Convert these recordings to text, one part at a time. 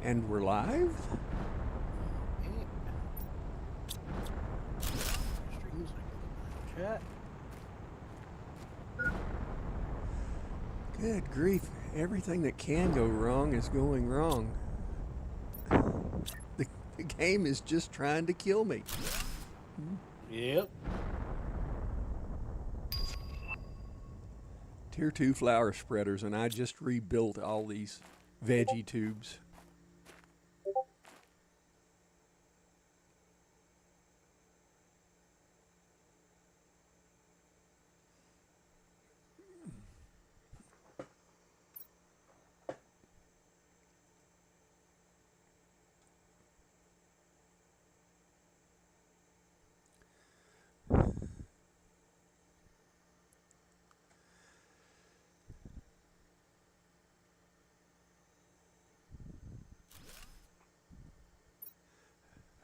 And we're live? Streams chat. Good grief. Everything that can go wrong is going wrong. The game is just trying to kill me. Yep. Tier 2 flower spreaders, and I just rebuilt all these veggie tubes.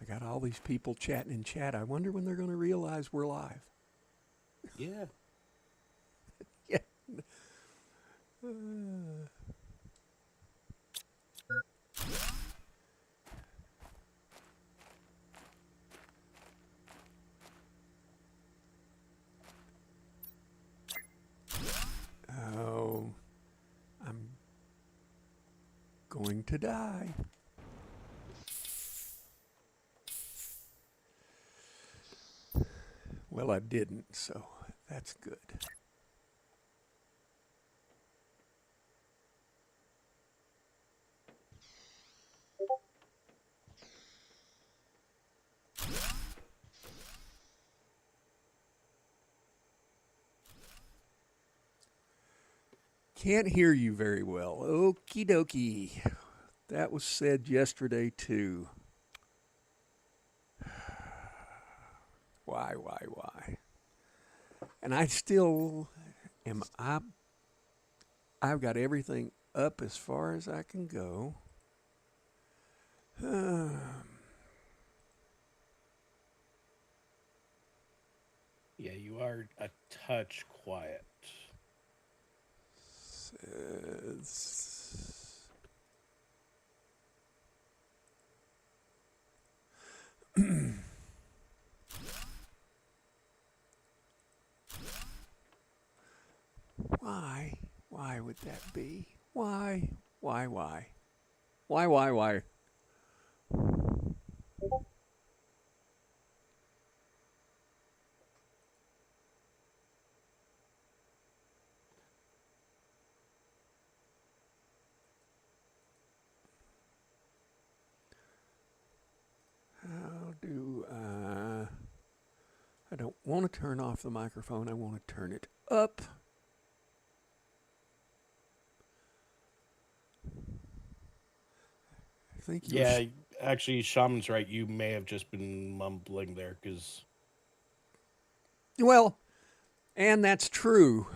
I got all these people chatting in chat. I wonder when they're going to realize we're live. Yeah. Yeah. Oh, I'm going to die. Well, I didn't, so that's good. Can't hear you very well. Okie dokie. That was said yesterday, too. Why? And I still am. I've got everything up as far as I can go. Yeah, you are a touch quiet. Says, why? Why would that be? Why? Why? Why? How do I don't want to turn off the microphone. I want to turn it up. I think you Yeah, actually, Shaman's right. You may have just been mumbling there because. Well, and that's true.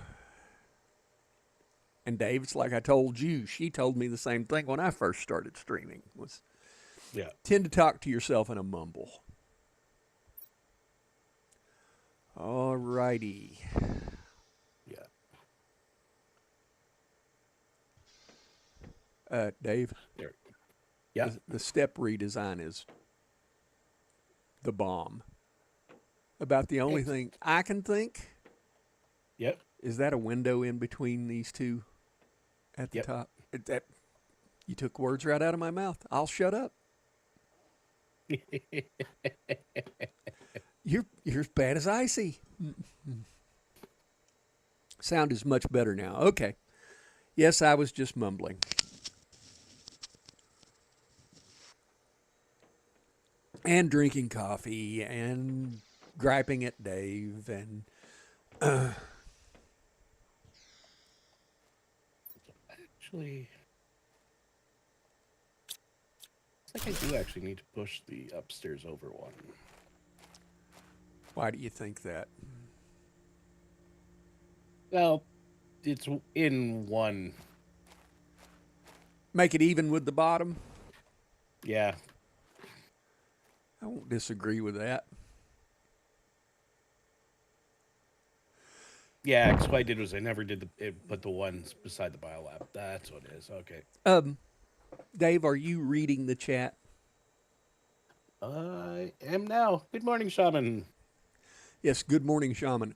And Dave's like I told you, she told me the same thing when I first started streaming. Was Yeah. tend to talk to yourself in a mumble. All righty. Yeah. Dave, There. Yeah. the step redesign is the bomb. About the only thing I can think Yep. is that a window in between these two at the Yep. top. That you took words right out of my mouth. I'll shut up. You're as bad as icy. Sound is much better now. Okay. Yes, I was just mumbling. And drinking coffee and griping at Dave and Actually, I think I do actually need to push the upstairs over one. why do you think that? Well, it's in one. Make it even with the bottom? Yeah. I won't disagree with that. Yeah, because what I did was I never did put the ones beside the biolab. That's what it is. Okay. Dave, are you reading the chat? I am now. Good morning, Shaman. Yes, good morning, Shaman.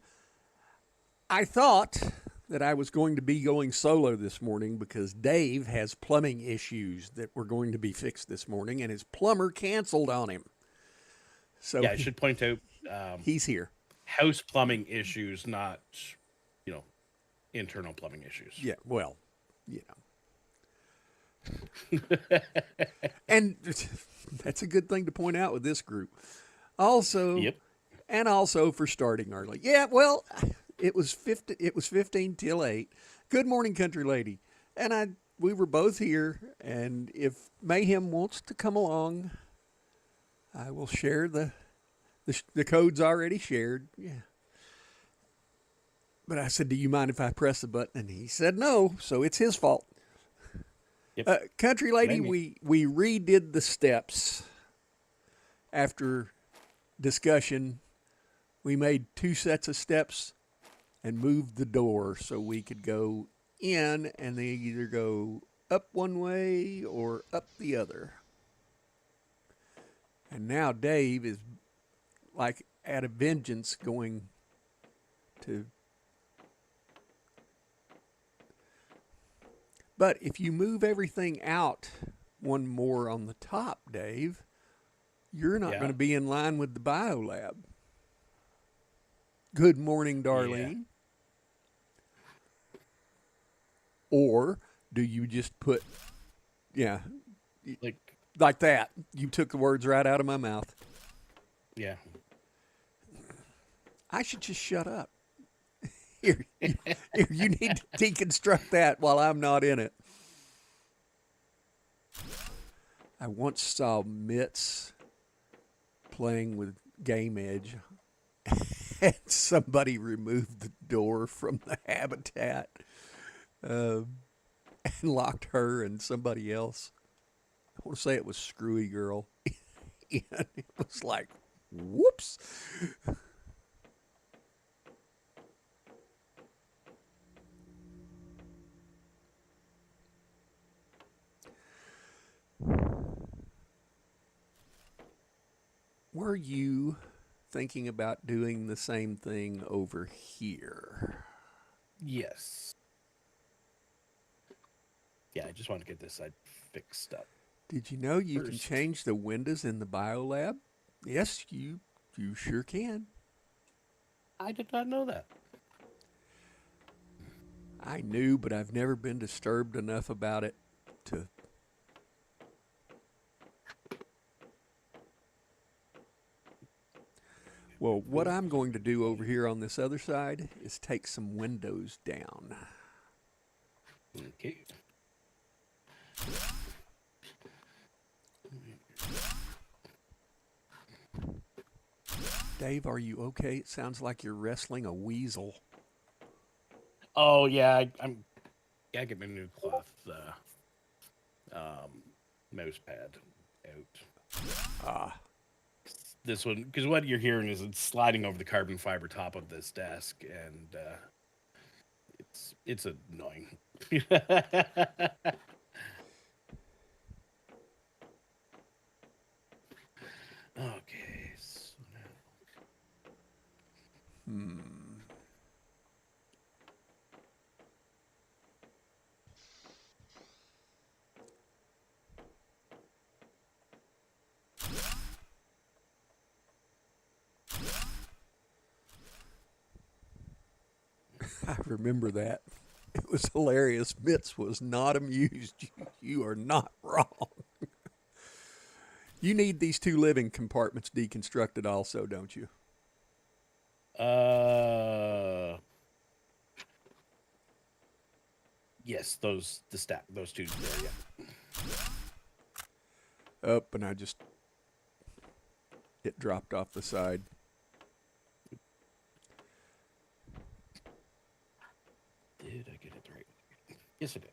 I thought that I was going to be going solo this morning because Dave has plumbing issues that were going to be fixed this morning, and his plumber canceled on him. So Yeah, I should point out he's here. house plumbing issues, not, you know, internal plumbing issues. Yeah, well, you know. And that's a good thing to point out with this group. Also, Yep. and also for starting early. Yeah, well, it was 15 till 8. Good morning, country lady. And we were both here, and if Mayhem wants to come along, I will share the codes already shared. Yeah. But I said, "Do you mind if I press the button?" And he said no, so it's his fault. Yep. Country lady, Blame me. we redid the steps after discussion. We made 2 sets of steps and moved the door so we could go in, and they either go up one way or up the other. And now Dave is like at a vengeance going to. But if you move everything out one more on the top, Dave, you're not Yeah. going to be in line with the biolab. Good morning, Darlene. Or do you just put, yeah, like that? You took the words right out of my mouth. Yeah. I should just shut up. Here, you need to deconstruct that while I'm not in it. I once saw Mitz playing with Game Edge, and somebody removed the door from the habitat and locked her and somebody else. I want to say it was Screwy Girl. And it was like, whoops. Were you thinking about doing the same thing over here? Yes. Yeah, I just want to get this side fixed up. Did you know you can First. change the windows in the biolab? Yes, you sure can. I did not know that. I knew, but I've never been disturbed enough about it to. Well, what I'm going to do over here on this other side is take some windows down. Okay. Dave, are you okay? It sounds like you're wrestling a weasel. Oh yeah, I'm. Yeah, I get my new cloth mouse pad out. This one, because what you're hearing is it's sliding over the carbon fiber top of this desk, and it's annoying. Okay, so now. I remember that. It was hilarious. Mitz was not amused. You are not wrong. You need these 2 living compartments deconstructed also, don't you? Yes, those two there, yeah. Up, and it dropped off the side. Did I get it right? Yes, I did.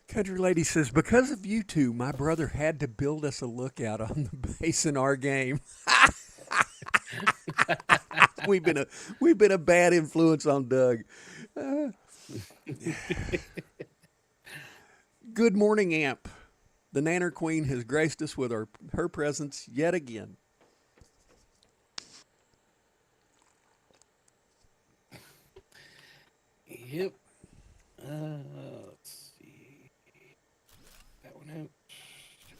Country lady says, because of you 2, my brother had to build us a lookout on the base in our game. we've been a bad influence on Doug. Good morning, Amp. The Nanner Queen has graced us with her presence yet again. Yep. Let's see. That one out.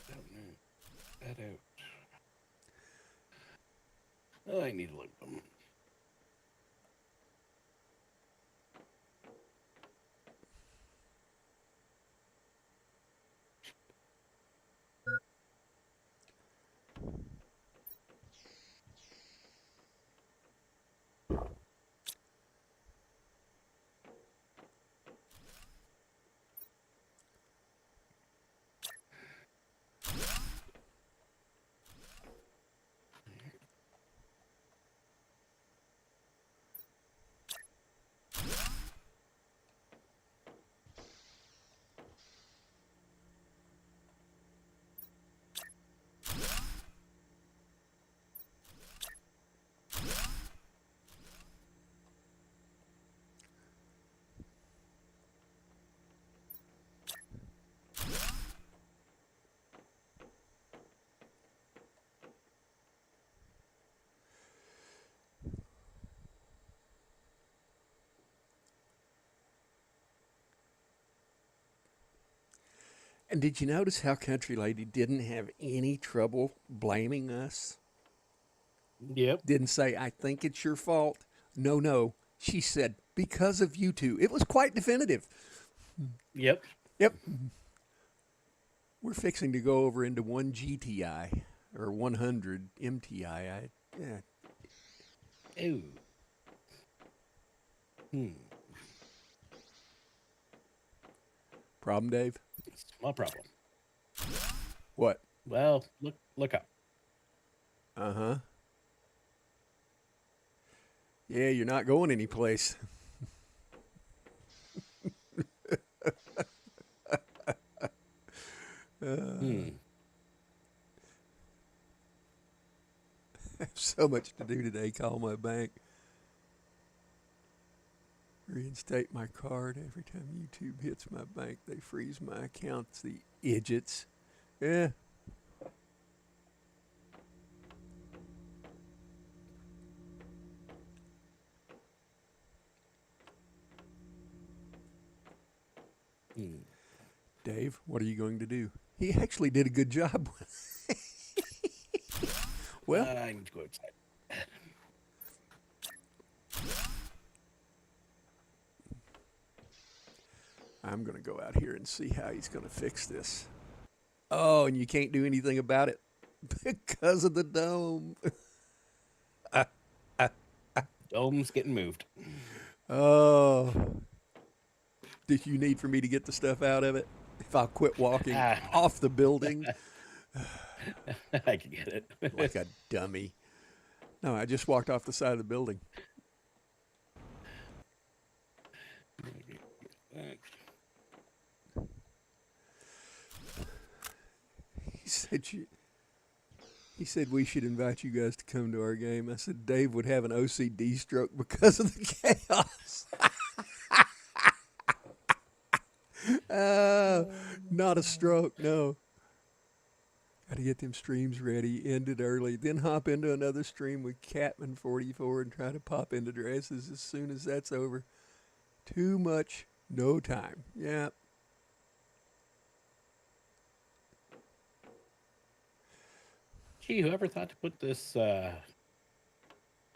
That one out. That out. Oh, I need to look them. And did you notice how Country Lady didn't have any trouble blaming us? Yep. Didn't say, I think it's your fault. No, no. She said, because of you two. It was quite definitive. Yep. Yep. We're fixing to go over into 1 GTI or 100 MTI. Yeah. Oh. Problem, Dave? Small problem. What? Well, look up. Uh huh. Yeah, you're not going anyplace. Hmm. I have so much to do today. Call my bank. Reinstate my card. Every time YouTube hits my bank, they freeze my accounts. The idiots. Yeah. Hmm. Dave, what are you going to do? He actually did a good job. Well, I need to go outside. I'm going to go out here and see how he's going to fix this. Oh, and you can't do anything about it because of the dome. Dome's getting moved. Oh, did you need for me to get the stuff out of it? If I'll quit walking Ah, off the building I can get it. like a dummy. No, I just walked off the side of the building. He said he said we should invite you guys to come to our game. I said Dave would have an OCD stroke because of the chaos. Not a stroke, no. Got to get them streams ready, end it early, then hop into another stream with Catman 44 and try to pop into dresses as soon as that's over. Too much, no time. Yeah. Gee, whoever thought to put this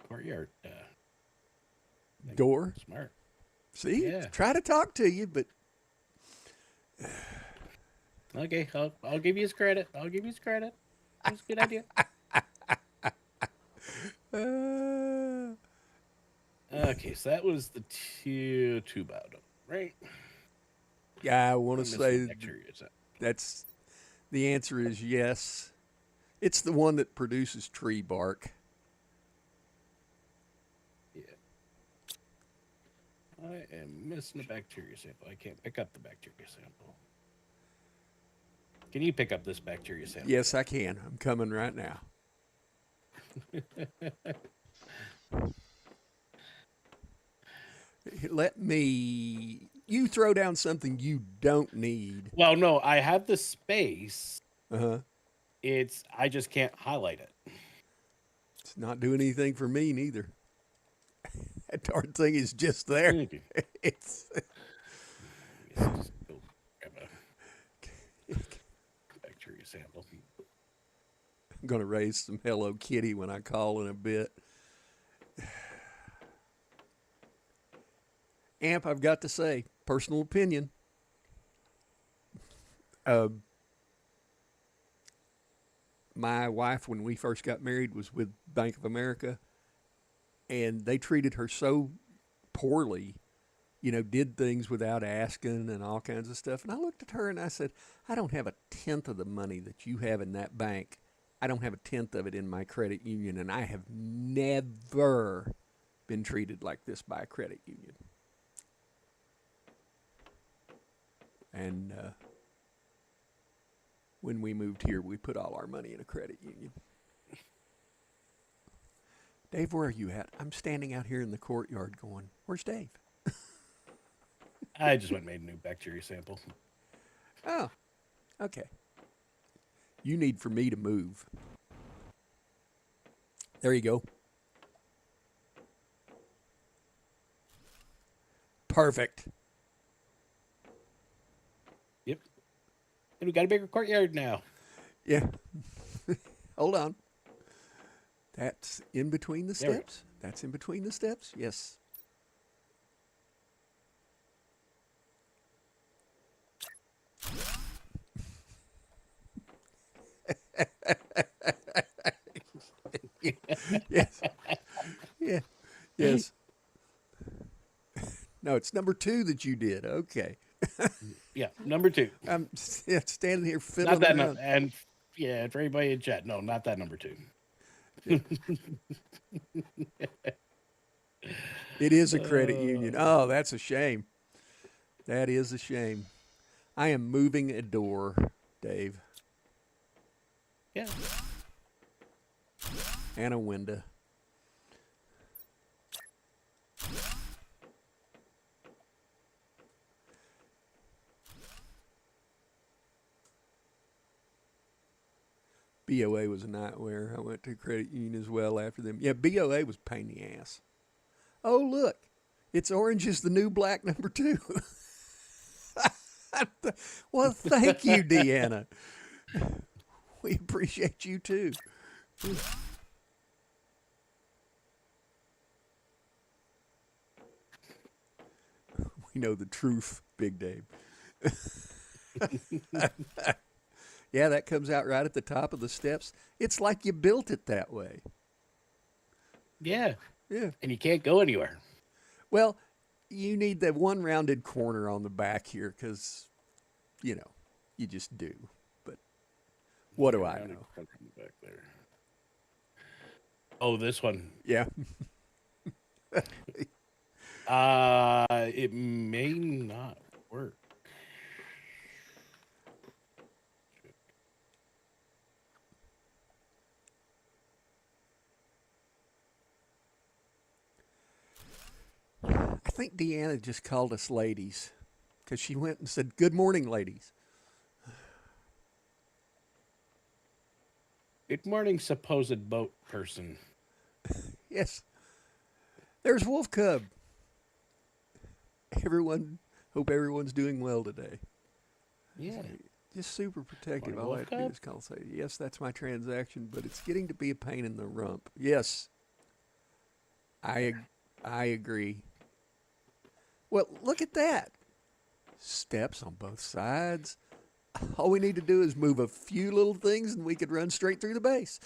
courtyard Door. smart? See? Yeah. Try to talk to you, but Okay, I'll give you his credit. I'll give you his credit. That's a good idea. Okay, so that was the tube out, right? yeah, I want to I'm missing say the bacteria. that's the answer is yes. It's the one that produces tree bark. Yeah. I am missing a bacteria sample. I can't pick up the bacteria sample. Can you pick up this bacteria sample? Yes, I can. I'm coming right now. let me. You throw down something you don't need. Well, no, I have the space. Uh huh. I just can't highlight it. It's not doing anything for me neither. That darn thing is just there. Okay. It's. I guess I'll just go grab a bacteria sample. I'm going to raise some Hello Kitty when I call in a bit. Amp, I've got to say, personal opinion. My wife, when we first got married, was with Bank of America, and they treated her so poorly, did things without asking and all kinds of stuff. And I looked at her and I said, I don't have a tenth of the money that you have in that bank. I don't have a tenth of it in my credit union, and I have never been treated like this by a credit union. And when we moved here, we put all our money in a credit union. Dave, where are you at? I'm standing out here in the courtyard going, where's Dave? I just went and made a new bacteria sample. Oh, okay. You need for me to move. There you go. Perfect. Yep. And we got a bigger courtyard now. Yeah. Hold on. That's in between the There we steps. That's in between the steps. Yes. Yes. Yeah. Yes. No, it's number 2 that you did. Okay. Yeah, number 2. I'm standing here Not fiddling that, around. and yeah, for anybody in chat, no, not that number 2. It is a credit union. Oh, that's a shame. That is a shame. I am moving a door, Dave, Yeah. and a window. BOA was a nightmare. I went to credit union as well after them. Yeah, BOA was a pain in the ass. Oh, look. It's orange is the new black number 2. Well, thank you, Deanna. We appreciate you too. We know the truth, Big Dave. Yeah, that comes out right at the top of the steps. It's like you built it that way. Yeah. Yeah. And you can't go anywhere. Well, you need that one rounded corner on the back here because, you just do. But what do I know? Back there. Oh, this one. Yeah. It may not work. I think Deanna just called us ladies because she went and said, "Good morning, ladies." Good morning, supposed boat person. Yes. There's Wolf Cub. Hope everyone's doing well today. Yeah. Just super protective. Morning, All I have Wolf to do Cub. is call and say, yes, that's my transaction, but it's getting to be a pain in the rump. Yes. I agree. Well, look at that. Steps on both sides. All we need to do is move a few little things and we could run straight through the base.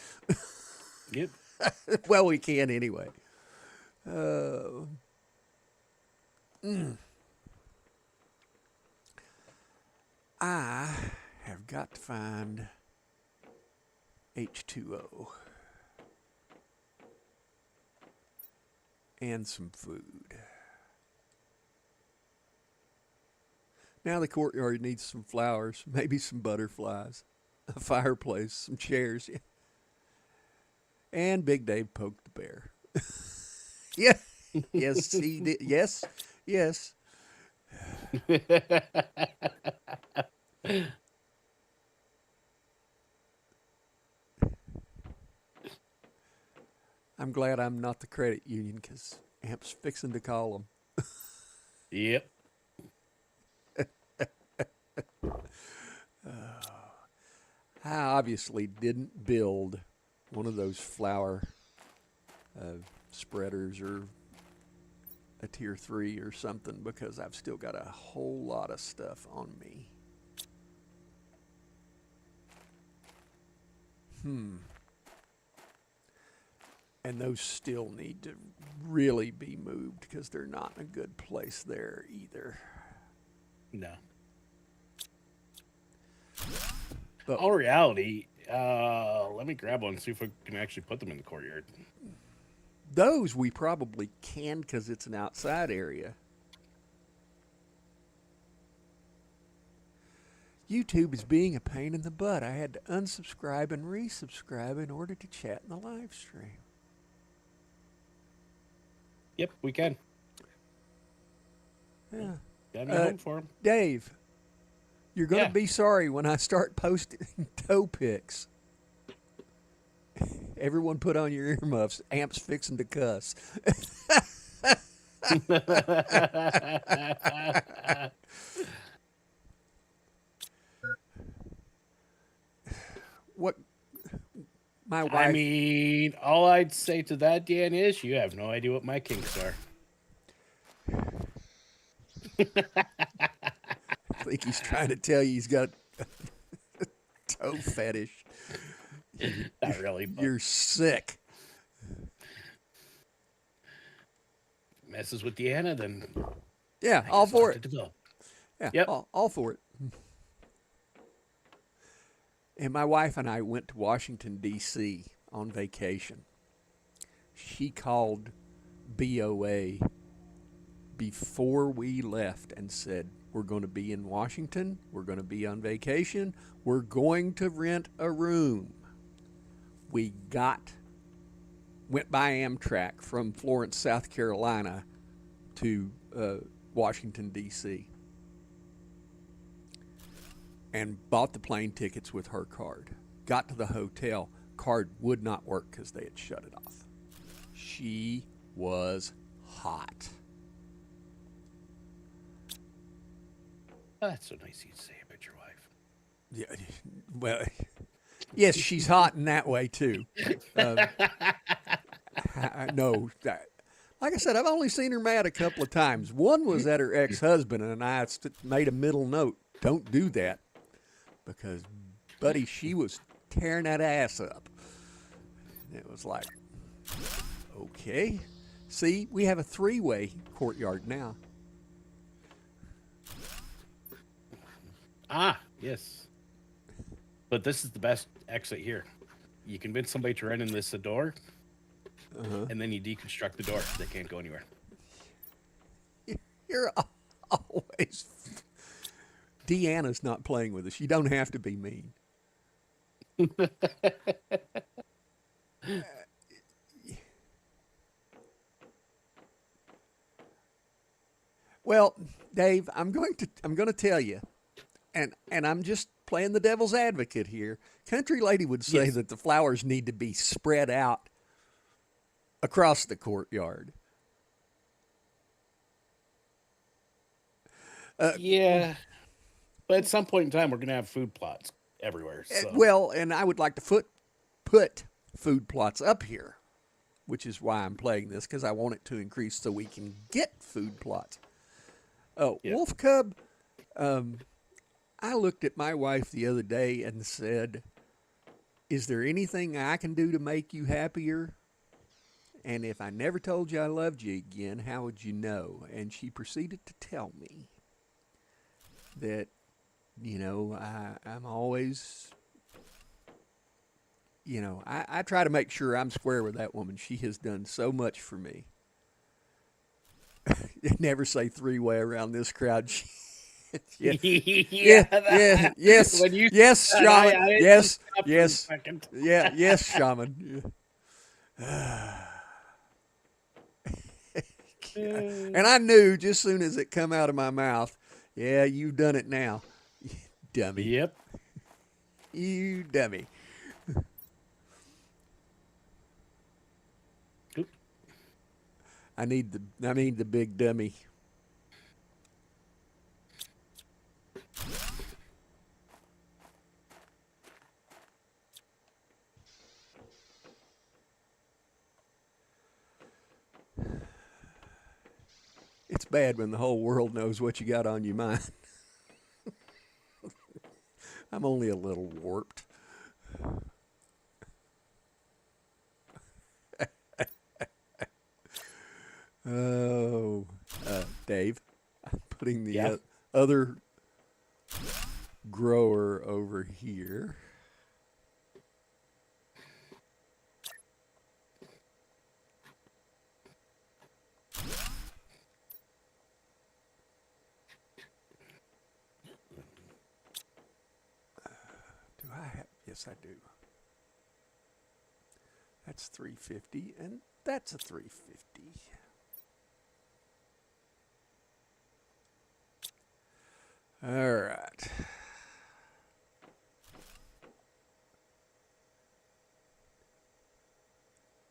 Yep. Well, we can anyway. I have got to find H2O and some food. Now the courtyard needs some flowers, maybe some butterflies, a fireplace, some chairs. And Big Dave poked the bear. Yeah. Yes, he did. Yes. Yes. I'm glad I'm not the credit union because Amp's fixing to call them. Yep. I obviously didn't build one of those flower spreaders or a tier 3 or something because I've still got a whole lot of stuff on me. And those still need to really be moved because they're not in a good place there either. No. But All reality, let me grab one and see if we can actually put them in the courtyard. those we probably can because it's an outside area. YouTube is being a pain in the butt. I had to unsubscribe and resubscribe in order to chat in the live stream. Yep, we can. Yeah. Got a new home for them. Dave, you're going to Yeah. be sorry when I start posting toe pics. Everyone put on your earmuffs. Amp's fixing to cuss. What my wife I mean, all I'd say to that, Dan, is you have no idea what my kinks are. I think he's trying to tell you he's got a toe fetish. Not really, but You're sick. messes with Deanna, then Yeah, I all guess I'll for have to it. develop. Yeah, Yep. all for it. And my wife and I went to Washington, D.C. on vacation. She called BOA before we left and said, we're going to be in Washington. We're going to be on vacation. We're going to rent a room. We went by Amtrak from Florence, South Carolina to Washington, D.C. and bought the plane tickets with her card. Got to the hotel. Card would not work because they had shut it off. She was hot. Oh, that's so nice of you to say about your wife. Yeah, well, yes, she's hot in that way too. No, like I said, I've only seen her mad a couple of times. One was at her ex-husband, and I made a middle note: don't do that, because, buddy, she was tearing that ass up. And it was like, okay, see, we have a 3-way courtyard now. Ah, yes. But this is the best exit here. You convince somebody to run in this door, and then you deconstruct the door. They can't go anywhere. You're always. Deanna's not playing with us. You don't have to be mean. Well, Dave, I'm going to tell you, and I'm just playing the devil's advocate here. Country Lady would say Yes. that the flowers need to be spread out across the courtyard. Yeah. But at some point in time, we're going to have food plots everywhere. So. Well, and I would like to put food plots up here, which is why I'm playing this, because I want it to increase so we can get food plots. Oh, Yeah. Wolf Cub, I looked at my wife the other day and said, is there anything I can do to make you happier? And if I never told you I loved you again, how would you know? And she proceeded to tell me that, I'm always, I try to make sure I'm square with that woman. She has done so much for me. Never say 3-way around this crowd. Yeah, yes, When you yes, said shaman, I yes, stopped for a yes, second. yes, shaman. And I knew just soon as it come out of my mouth, yeah, you've done it now. Dummy. Yep. You dummy. Oop. I need the big dummy. It's bad when the whole world knows what you got on your mind. I'm only a little warped. Oh, Dave, I'm putting the Yeah. other grower over here. Do I have? Yes, I do. That's 350, and that's a 350. All right.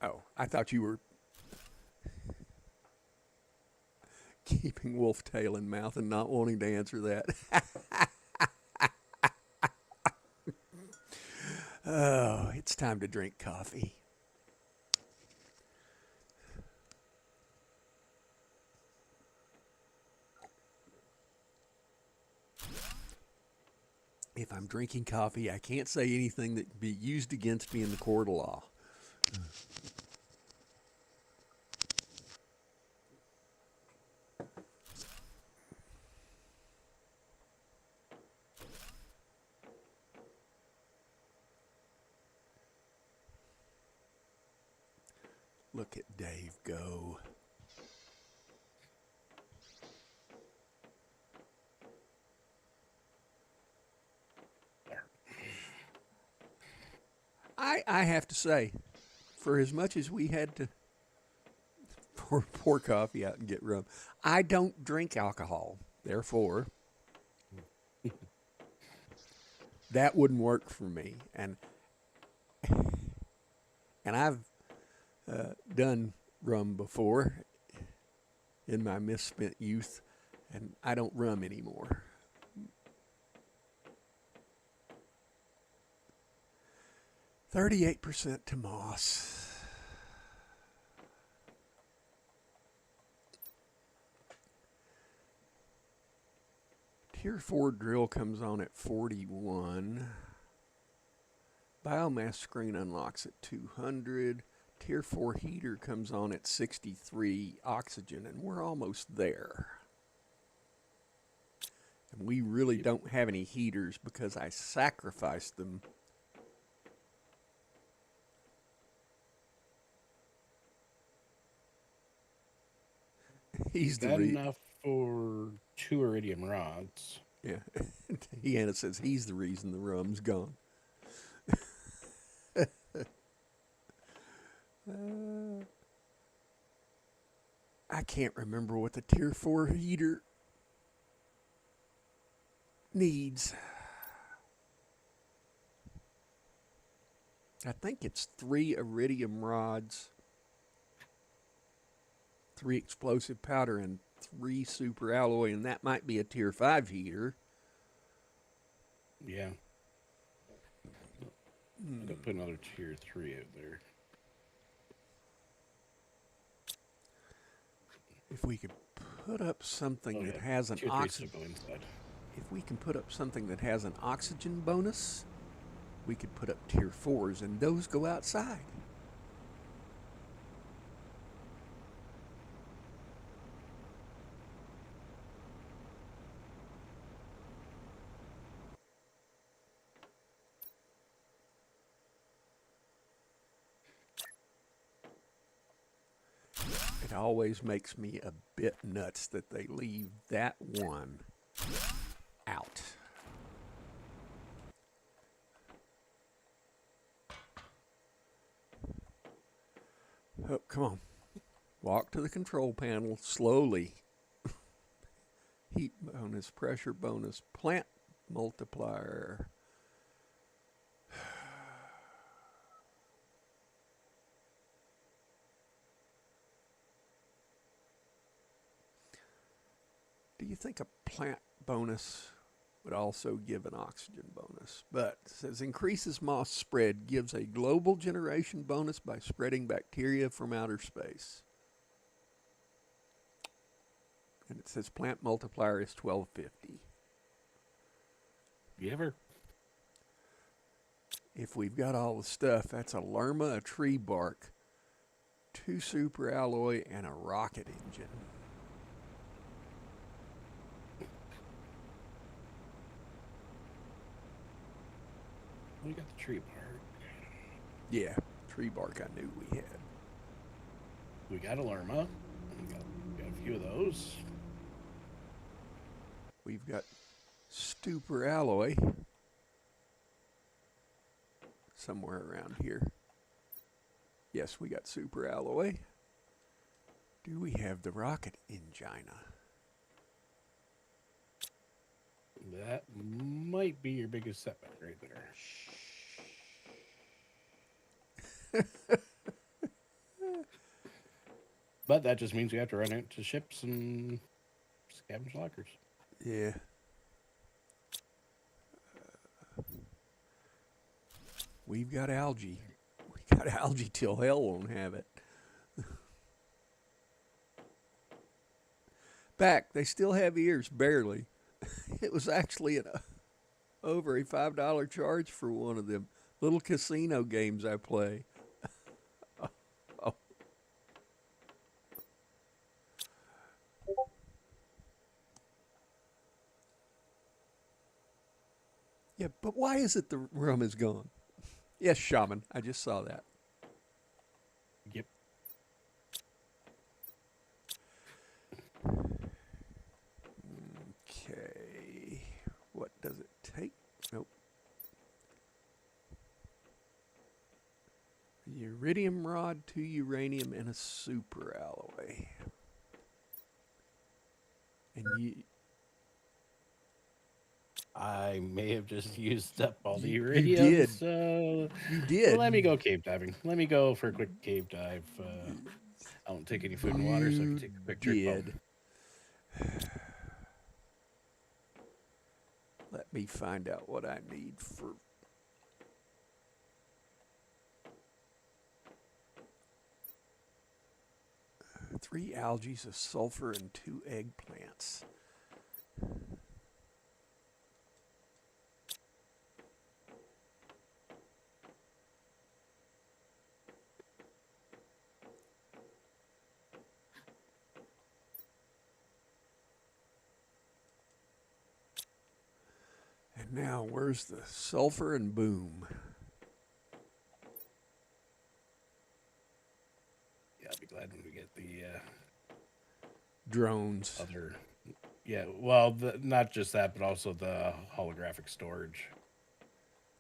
Oh, I thought you were keeping wolf tail in mouth and not wanting to answer that. Oh, it's time to drink coffee. If I'm drinking coffee, I can't say anything that can be used against me in the court of law. Look at Dave go. I have to say, for as much as we had to pour coffee out and get rum, I don't drink alcohol. Therefore, that wouldn't work for me. And I've done rum before in my misspent youth, and I don't rum anymore. %38 to moss. Tier 4 drill comes on at 41. Biomass screen unlocks at 200. Tier 4 heater comes on at 63 oxygen, and we're almost there. And we really don't have any heaters because I sacrificed them. He's the That enough for 2 iridium rods. Yeah. Deanna says he's the reason the rum's gone. I can't remember what the Tier 4 heater needs. I think it's 3 iridium rods, 3 explosive powder, and 3 super alloy, and that might be a Tier 5 heater. Yeah. I'm going to put another tier 3 out there. If we could put up something that has an tier 3 oxygen, still go inside. if we can put up something that has an oxygen bonus, we could put up Tier 4s, and those go outside. It always makes me a bit nuts that they leave that one out. Oh, come on. Walk to the control panel slowly. Heat bonus, pressure bonus, plant multiplier. Do you think a plant bonus would also give an oxygen bonus? But it says increases moss spread, gives a global generation bonus by spreading bacteria from outer space. And it says plant multiplier is 1250. You ever? If we've got all the stuff, that's a lerma, a tree bark, 2 super alloy, and a rocket engine. We got the tree bark. Yeah, tree bark I knew we had. We got a lerma. We got a few of those. We've got super alloy somewhere around here. Yes, we got super alloy. Do we have the rocket engina? That might be your biggest setback right there. But that just means we have to run out to ships and scavenge lockers. Yeah. We've got algae. We got algae till hell won't have it. Back, they still have ears, barely. It was actually over a $5 charge for one of them little casino games I play. Oh. Yeah, but why is it the rum is gone? Yes, Shaman, I just saw that. Yep. Okay. What does it take? Nope. Iridium rod, 2 uranium, and a super alloy. And I may have just used up all the You iridium. did. So you did. let me go cave diving. Let me go for a quick cave dive. I don't take any food and water, so I can take a quick trip home. Let me find out what I need for. Three algae, a sulfur, and 2 eggplants. And now, where's the sulfur and boom? Yeah, I'll be glad when we get the drones. Other, yeah. Well, not just that, but also the holographic storage.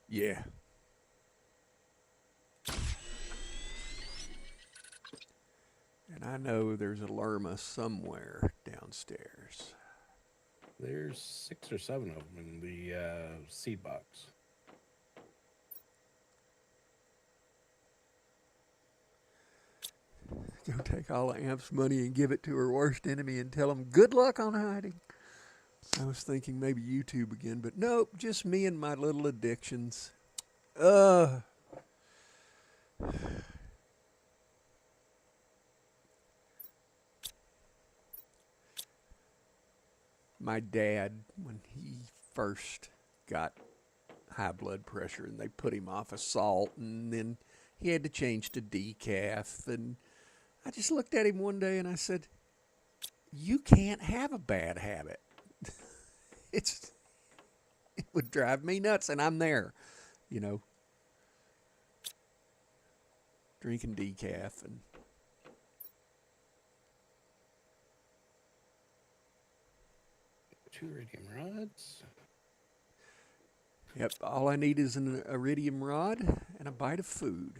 Yeah. And I know there's a lerma somewhere downstairs. There's 6 or 7 of them in the seed box. Go take all of Amp's money and give it to her worst enemy and tell him good luck on hiding. I was thinking maybe YouTube again, but nope, just me and my little addictions. My dad, when he first got high blood pressure and they put him off of salt and then he had to change to decaf, and I just looked at him one day and I said, you can't have a bad habit. It would drive me nuts, and I'm there, you know, drinking decaf and Two iridium rods. Yep, all I need is an iridium rod and a bite of food.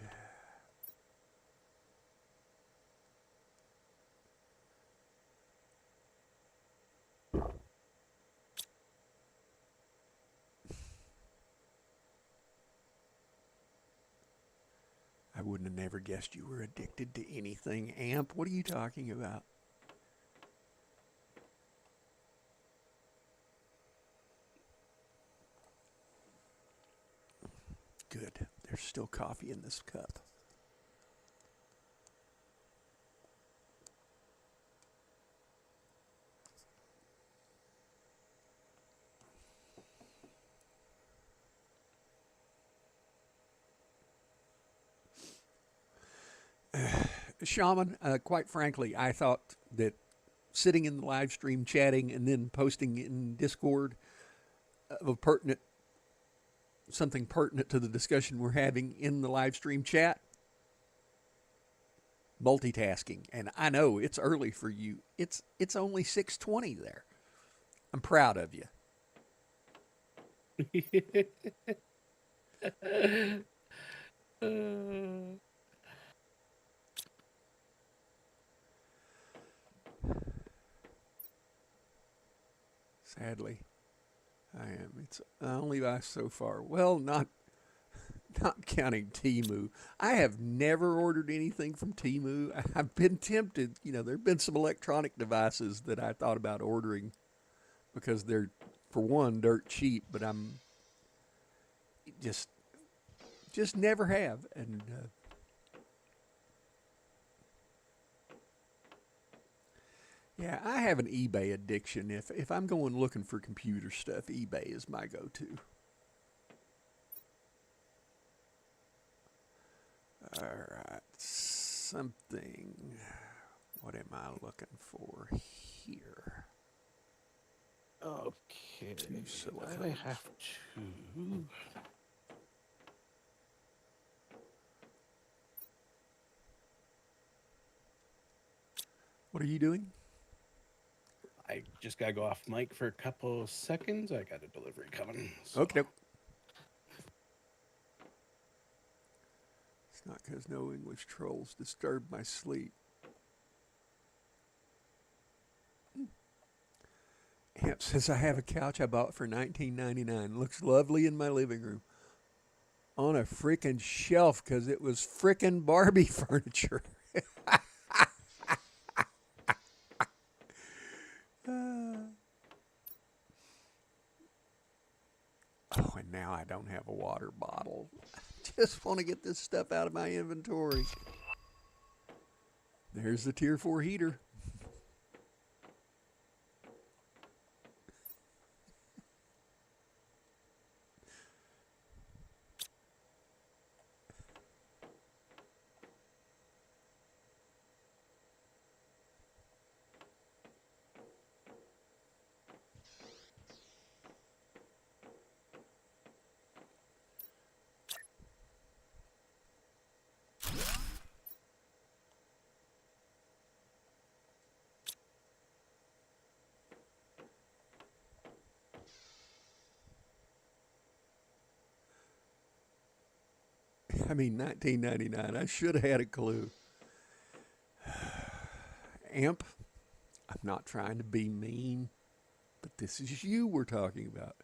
wouldn't have never guessed you were addicted to anything, Amp. What are you talking about? Good. There's still coffee in this cup. Shaman, quite frankly, I thought that sitting in the live stream chatting and then posting in Discord of pertinent something pertinent to the discussion we're having in the live stream chat, multitasking. And I know it's early for you. It's only 6:20 there. I'm proud of you. Sadly, I am. It's only by so far. Well, not counting Temu. I have never ordered anything from Temu. I've been tempted. You know, there have been some electronic devices that I thought about ordering because they're, for one, dirt cheap. But I'm just never have. And yeah, I have an eBay addiction. If I'm going looking for computer stuff, eBay is my go-to. All right, something. What am I looking for here? Okay, Silicone. I have to. What are you doing? I just gotta go off mic for a couple seconds. I got a delivery coming. So. Okay. It's not because no English trolls disturb my sleep. Amp says I have a couch I bought for $19.99. Looks lovely in my living room. On a freaking shelf because it was freaking Barbie furniture. Oh, and now I don't have a water bottle. I just want to get this stuff out of my inventory. There's the Tier 4 heater. I mean, $19.99. I should have had a clue. Amp, I'm not trying to be mean, but this is you we're talking about.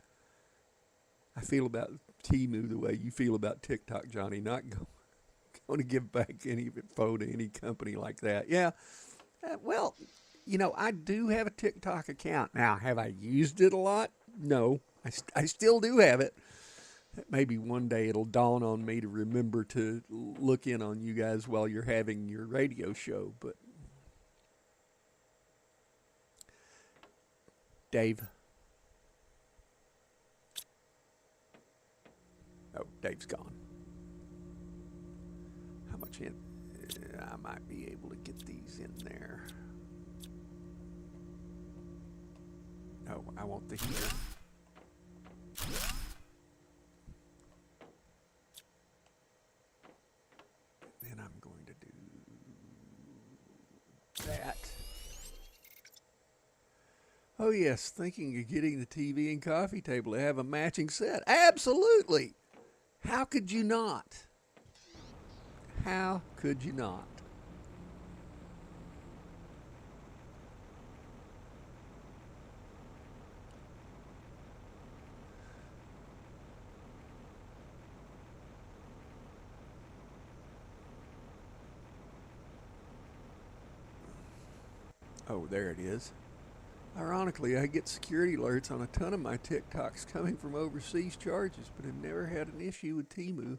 I feel about Temu the way you feel about TikTok, Johnny. Not going to give back any info to any company like that. Yeah. Well, you know, I do have a TikTok account. Now, have I used it a lot? No. I still do have it. Maybe one day it'll dawn on me to remember to look in on you guys while you're having your radio show. But Dave. Oh, Dave's gone. How much in? I might be able to get these in there. No, I want the heater. Then I'm going to do that. Oh yes, thinking of getting the TV and coffee table to have a matching set. Absolutely. How could you not? How could you not? Oh, there it is. Ironically, I get security alerts on a ton of my TikToks coming from overseas charges, but have never had an issue with Temu.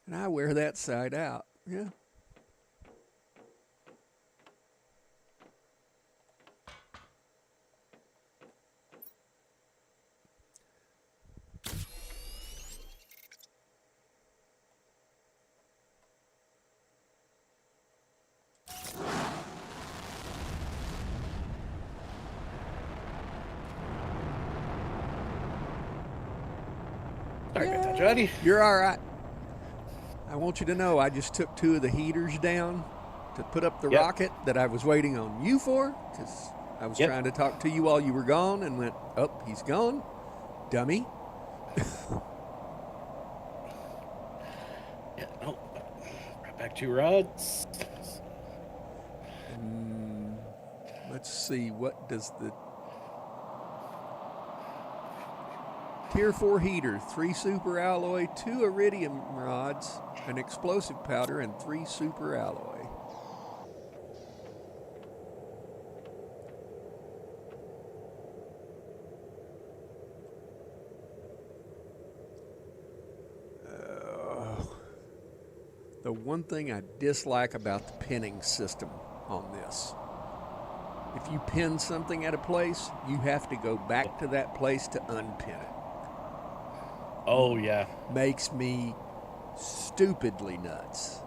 And I wear that side out. Yeah. Sorry about that, Johnny. You're all right. I want you to know I just took 2 of the heaters down to put up the Yep. rocket that I was waiting on you for because I was Yep. trying to talk to you while you were gone and went, oh, he's gone. Dummy. Yeah, no. Right back to rods. And let's see, what does the Tier 4 heater, 3 super alloy, 2 iridium rods, an explosive powder, and 3 super alloy. The one thing I dislike about the pinning system on this, if you pin something at a place, you have to go back to that place to unpin it. Oh, yeah. Makes me stupidly nuts.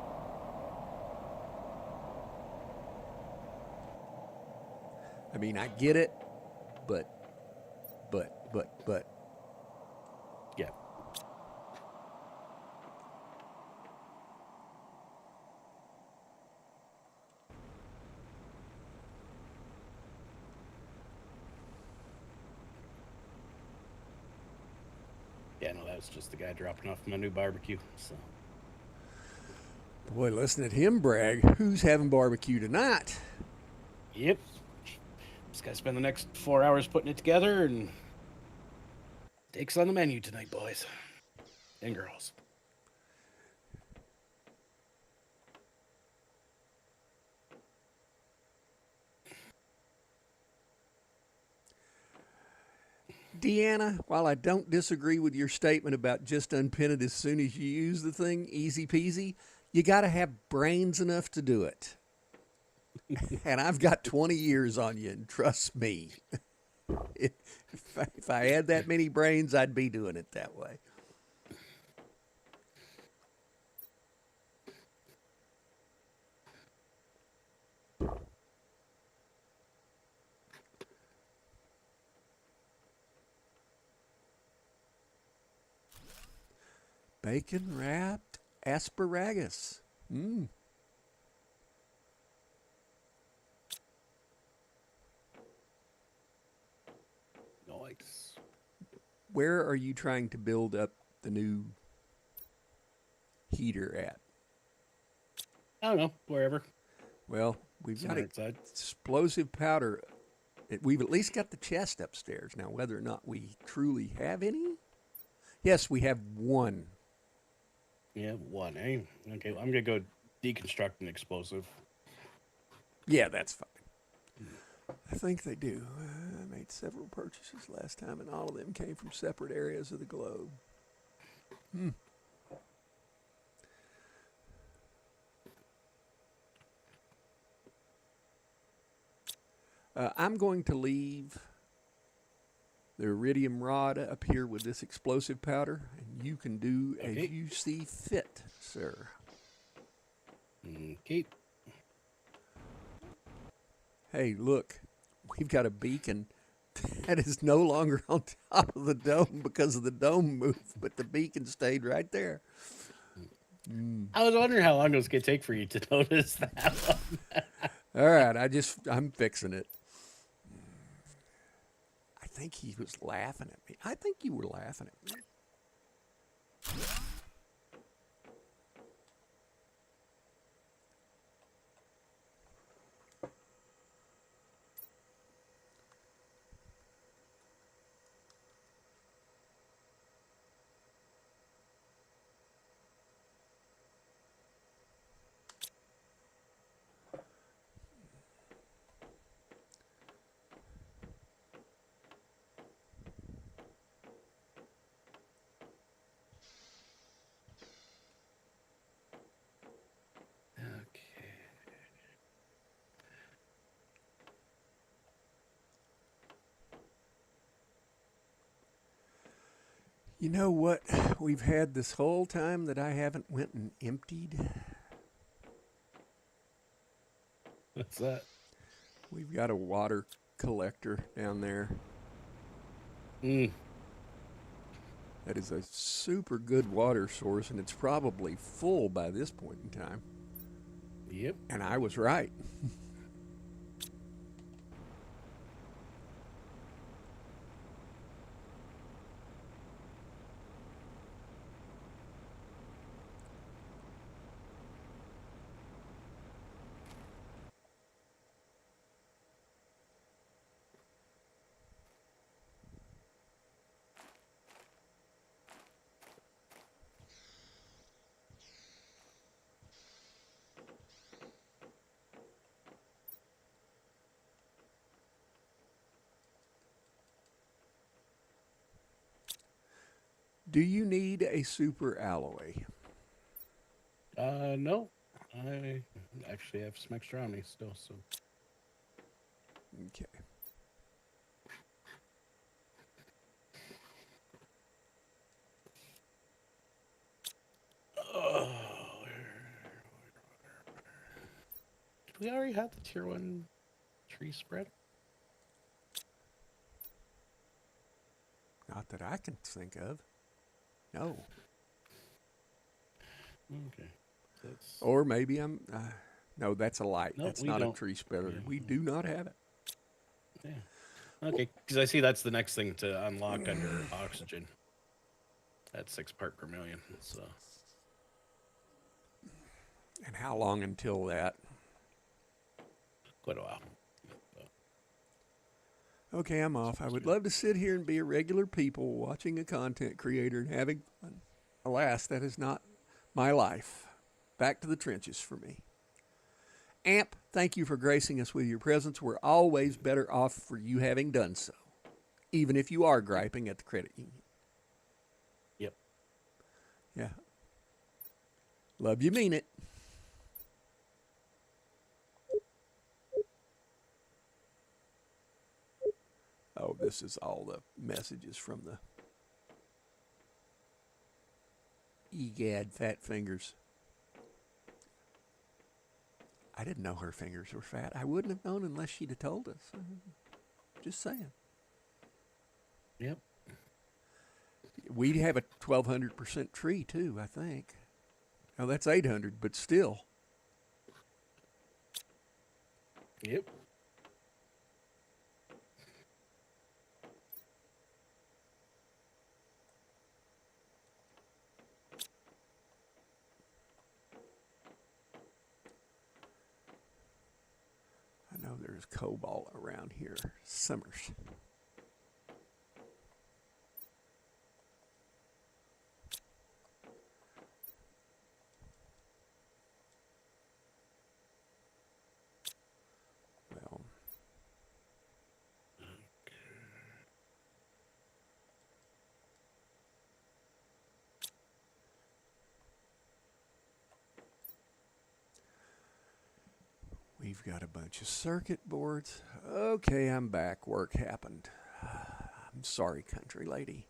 I mean, I get it, but. Yeah. Yeah, no, that was just the guy dropping off my new barbecue. So, Boy, listen at him brag. Who's having barbecue tonight? yep. Just gotta spend the next 4 hours putting it together, and steaks on the menu tonight, boys and girls. Deanna, while I don't disagree with your statement about just unpin it as soon as you use the thing, easy peasy, you got to have brains enough to do it. And I've got 20 years on you, and trust me, if I had that many brains, I'd be doing it that way. Bacon wrapped asparagus. Mmm. Nice. Where are you trying to build up the new heater at? I don't know, wherever. Well, we've got Somewhere outside. explosive powder. We've at least got the chest upstairs. Now, whether or not we truly have any? Yes, we have one. Yeah, one. Eh? Okay, I'm gonna go deconstruct an explosive. Yeah, that's fine. I think they do. I made several purchases last time, and all of them came from separate areas of the globe. I'm going to leave the iridium rod up here with this explosive powder, and you can do as Okay. you see fit, sir. Okay. Hey, look, we've got a beacon that is no longer on top of the dome because of the dome move, but the beacon stayed right there. I was wondering how long it was gonna take for you to notice that one. All right, I'm fixing it. I think he was laughing at me. I think you were laughing at me. You know what we've had this whole time that I haven't went and emptied? What's that? We've got a water collector down there. Mm, That is a super good water source, and it's probably full by this point in time. yep. And I was right. Do you need a super alloy? No. I actually have some extra on me still, so. Okay. Oh, did we already have the tier 1 tree spread? Not that I can think of. No. Okay. That's... Or maybe I'm. No, that's a light. No, That's we not don't. a tree spreader. Yeah. We do not have it. Yeah. Okay, because I see that's the next thing to unlock under oxygen. At 6 part per million. So. And how long until that? Quite a while. Okay, I'm off. I would love to sit here and be a regular people watching a content creator and having fun. Alas, that is not my life. Back to the trenches for me. Amp, thank you for gracing us with your presence. We're always better off for you having done so, even if you are griping at the credit union. Yep. Yeah. Love you, mean it. Oh, this is all the messages from the egad fat fingers. I didn't know her fingers were fat. I wouldn't have known unless she'd have told us. Just saying. Yep. We'd have a 1,200% tree too, I think. Now that's 800, but still. Yep. I know there's cobalt around here. Summers. Well, we've got a bunch of circuit boards. Okay, I'm back. Work happened. I'm sorry, country lady.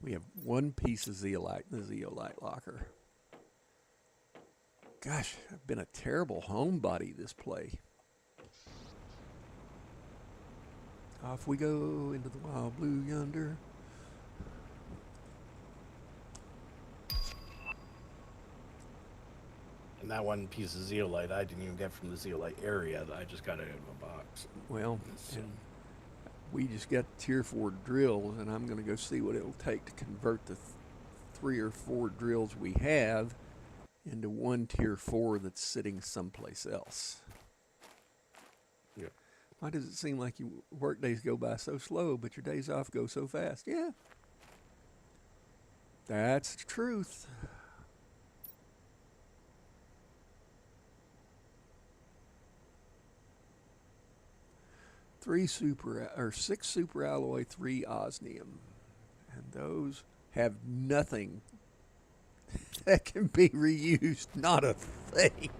We have one piece of zeolite in the zeolite locker. Gosh, I've been a terrible homebody this play. Off we go into the wild blue yonder. And that one piece of zeolite I didn't even get from the zeolite area. I just got it out of a box. Well, So, we just got tier 4 drills, and I'm going to go see what it'll take to convert the 3 or 4 drills we have into one tier 4 that's sitting someplace else. yeah. Why does it seem like your work days go by so slow, but your days off go so fast? Yeah. That's the truth. Six super alloy, 3 osmium. And those have nothing that can be reused. Not a thing.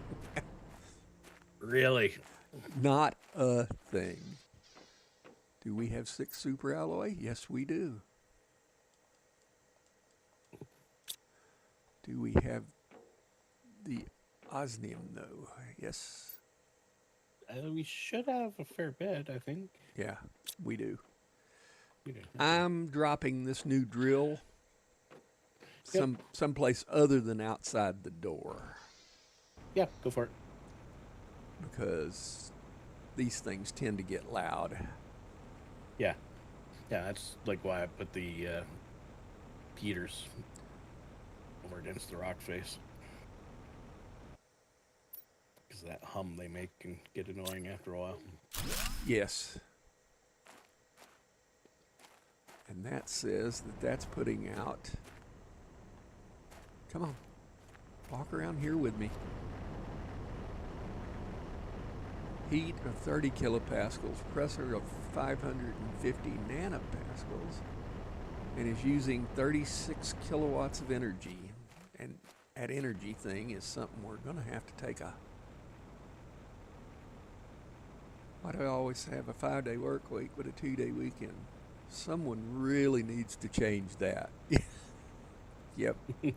Really? Not a thing. Do we have 6 super alloy? Yes, we do. Do we have the osmium, though? Yes. We should have a fair bit, I think. Yeah, we do. Okay. I'm dropping this new drill Yep. someplace other than outside the door Yeah, go for it. because these things tend to get loud. Yeah. Yeah, that's like why I put the Peters over against the rock face. Because that hum they make can get annoying after a while. Yes. And that says that that's putting out. Come on. Walk around here with me. Heat of 30 kilopascals, pressure of 550 nanopascals, and is using 36 kilowatts of energy. And that energy thing is something we're going to have to take a. Why do I always have a 5-day work week with a 2-day weekend? Someone really needs to change that. Yep. And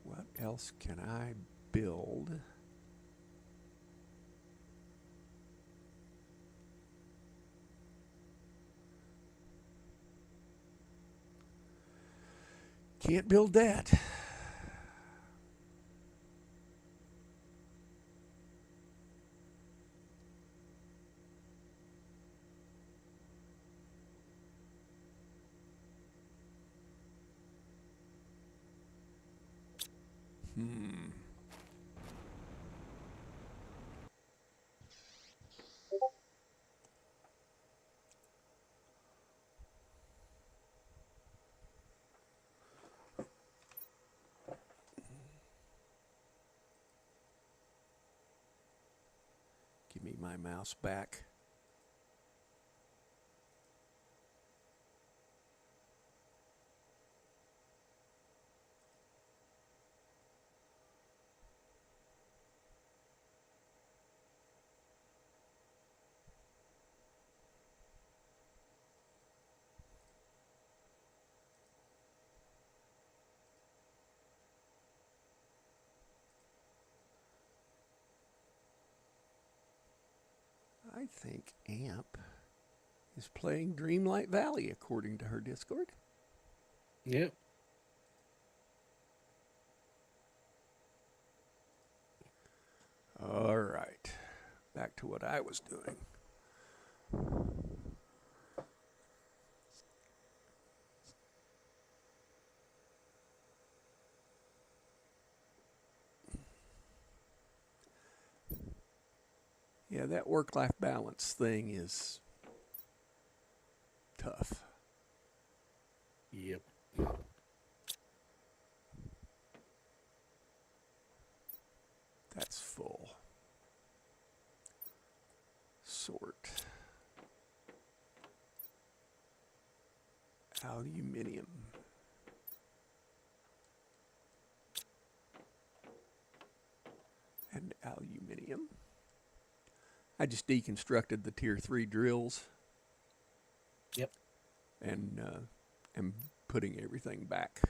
what else can I build? Can't build that. Give me my mouse back. I think Amp is playing Dreamlight Valley according to her Discord. Yep. All right. Back to what I was doing. Yeah, that work-life balance thing is tough. Yep. That's full. Sort. Aluminium. And aluminium. I just deconstructed the tier 3 drills. Yep. And am putting everything back.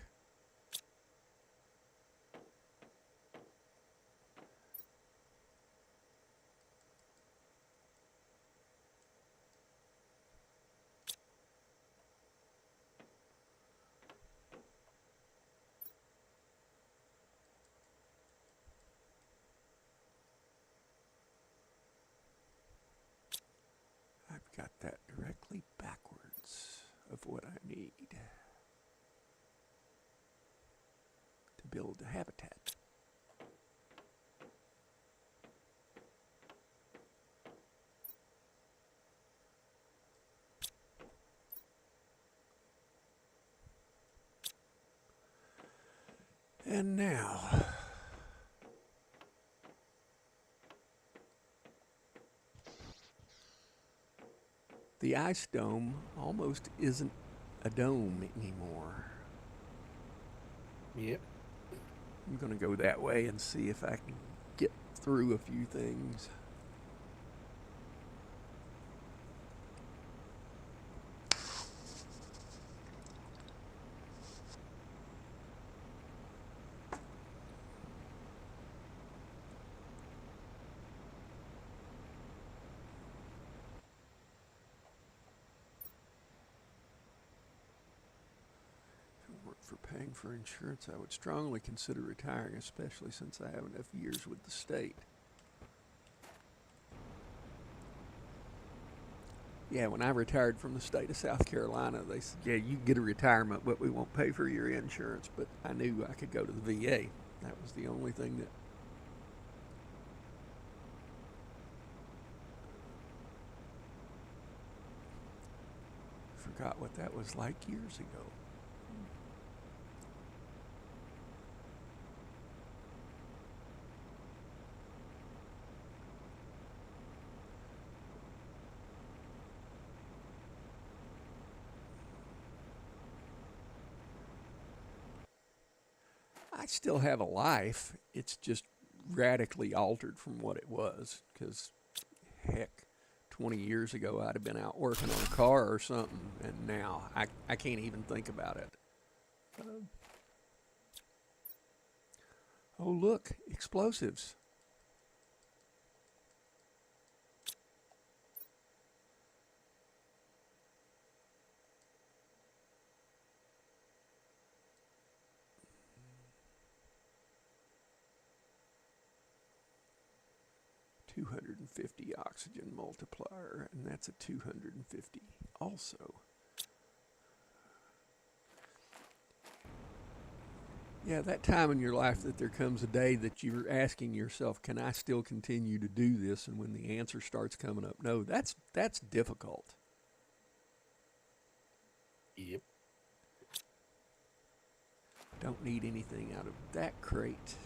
I've got that directly backwards of what I need to build a habitat. And now, the ice dome almost isn't a dome anymore. Yep. I'm going to go that way and see if I can get through a few things. For paying for insurance, I would strongly consider retiring, especially since I have enough years with the state. Yeah, when I retired from the state of South Carolina, they said, yeah, you get a retirement, but we won't pay for your insurance. But I knew I could go to the VA. That was the only thing that... Forgot what that was like years ago. I still have a life. It's just radically altered from what it was. Because, heck, 20 years ago I'd have been out working on a car or something. And now I can't even think about it. Oh, look, explosives. $250 oxygen multiplier, and that's a 250 also. Yeah, that time in your life that there comes a day that you're asking yourself, can I still continue to do this? And when the answer starts coming up, no, that's difficult. Yep. Don't need anything out of that crate.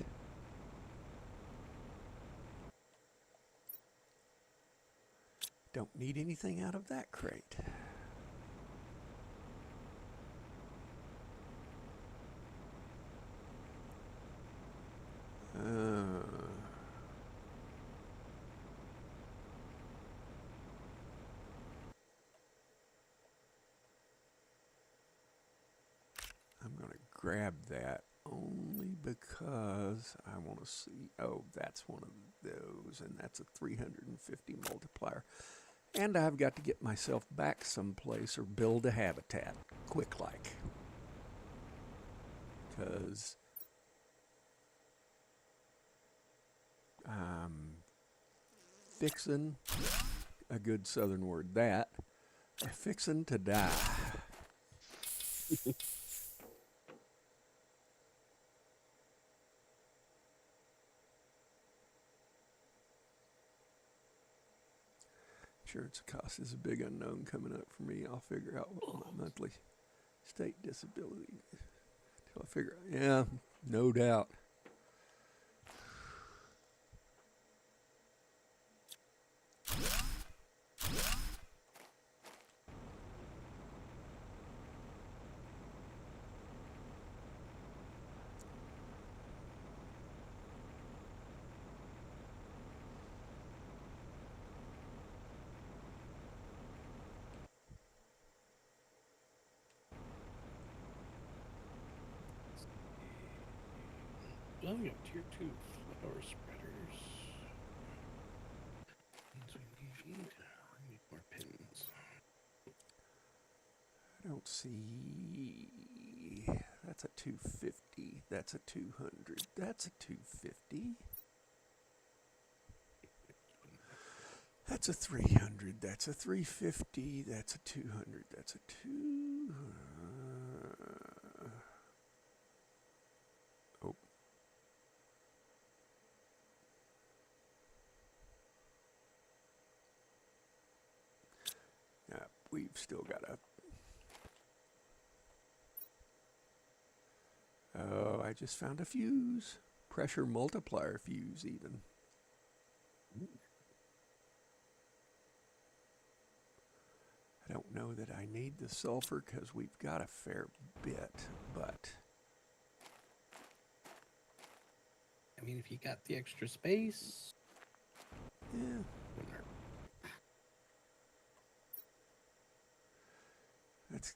Don't need anything out of that crate. I'm going to grab that only because I want to see. Oh, that's one of those, and that's a 350 multiplier. And I've got to get myself back someplace or build a habitat quick like. Because I'm fixing, a good southern word, that, fixing to die. Insurance cost is a big unknown coming up for me. I'll figure out what my monthly state disability till I figure out. Yeah, no doubt. Oh, we have tier 2 flower spreaders. Means we need more pins. I don't see. That's a 250. That's a 200. That's a 250. That's a 300. That's a 350. That's a 200. That's a 2. Oh. Yeah, we've still got a. Oh, I just found a fuse. Pressure multiplier fuse, even. know that I need the sulfur because we've got a fair bit, but I mean, if you got the extra space. yeah. That's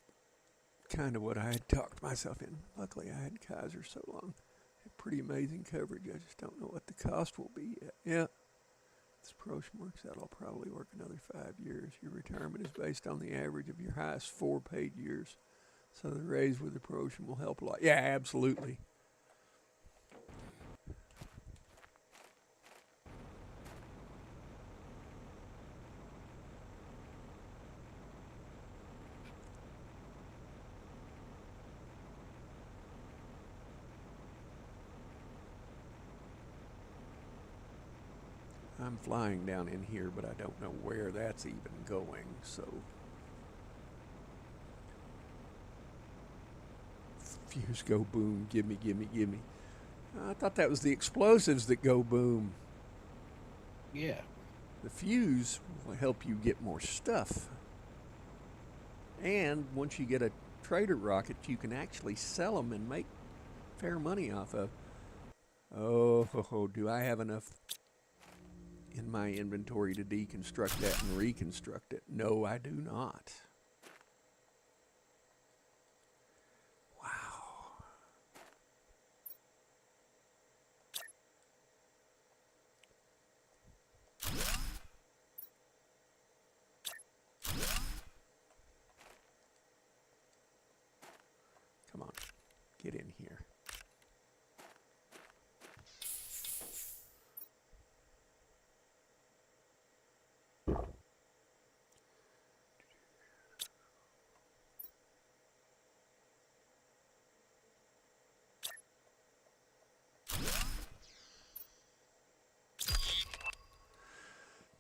kind of what I had talked myself in. Luckily, I had Kaiser so long. Had pretty amazing coverage. I just don't know what the cost will be yet. Yeah. This promotion works out, I'll probably work another 5 years. Your retirement is based on the average of your highest 4 paid years. So the raise with the promotion will help a lot. Yeah, absolutely. I'm flying down in here, but I don't know where that's even going, so. Fuse go boom, gimme, gimme, gimme. I thought that was the explosives that go boom. Yeah. The fuse will help you get more stuff. And once you get a trader rocket, you can actually sell them and make fair money off of. Oh, do I have enough in my inventory to deconstruct that and reconstruct it? No, I do not. Wow. Come on, get in here.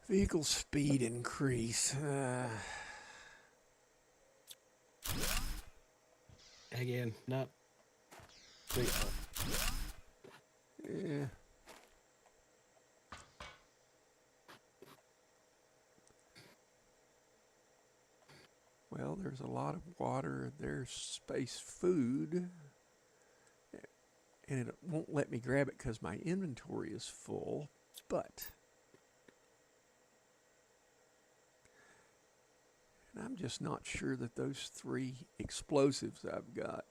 Vehicle speed increase. Again, not great. Yeah. Well, there's a lot of water. There's space food. And it won't let me grab it because my inventory is full. But and I'm just not sure that those 3 explosives I've got.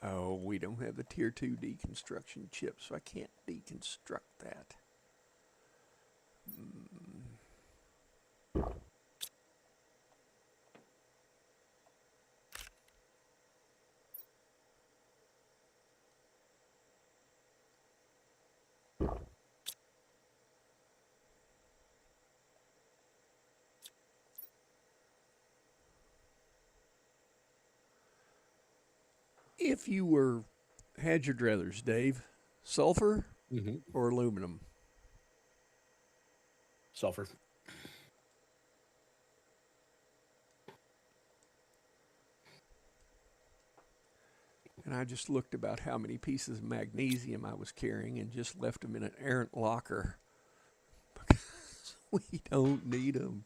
Oh, we don't have the tier 2 deconstruction chip, so I can't deconstruct that. If you had your druthers, Dave, sulfur or aluminum? Sulfur. And I just looked about how many pieces of magnesium I was carrying and just left them in an errant locker because we don't need them.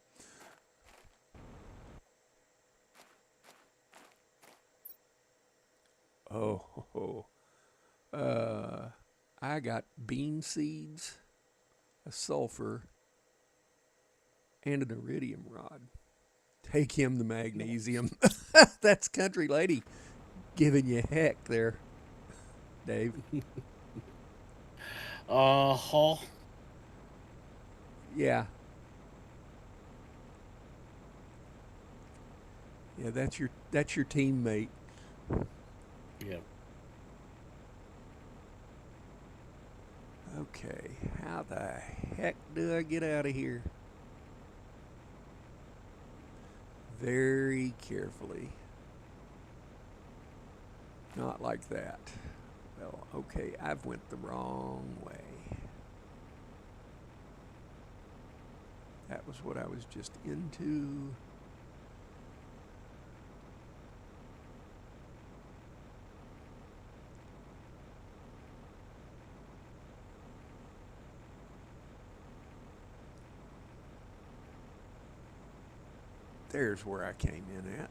Oh, I got bean seeds, a sulfur, and an iridium rod. Take him the magnesium. That's country lady giving you heck there, Dave. Hall. Yeah. Yeah, that's your teammate. Yeah. Okay, how the heck do I get out of here? Very carefully. Not like that. Well, okay, I've went the wrong way. That was what I was just into. There's where I came in at.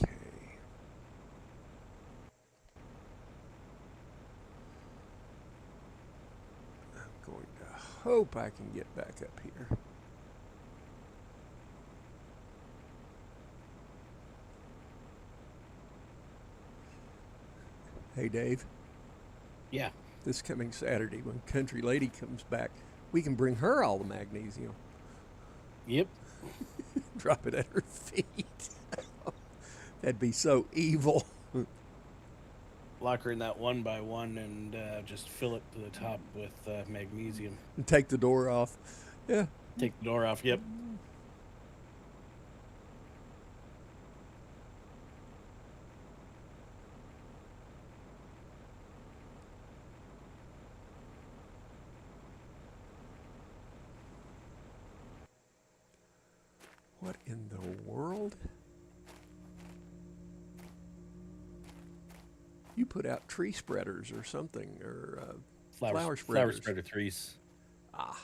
Okay. I'm going to hope I can get back up here. Hey, Dave. Yeah. This coming Saturday, when Country Lady comes back, we can bring her all the magnesium. Yep. Drop it at her feet. That'd be so evil. Lock her in that 1x1 and just fill it to the top with magnesium. And take the door off. Yeah. Take the door off. Yep. What in the world? You put out tree spreaders or something, or flower Flower spreaders. spreader 3s. Ah,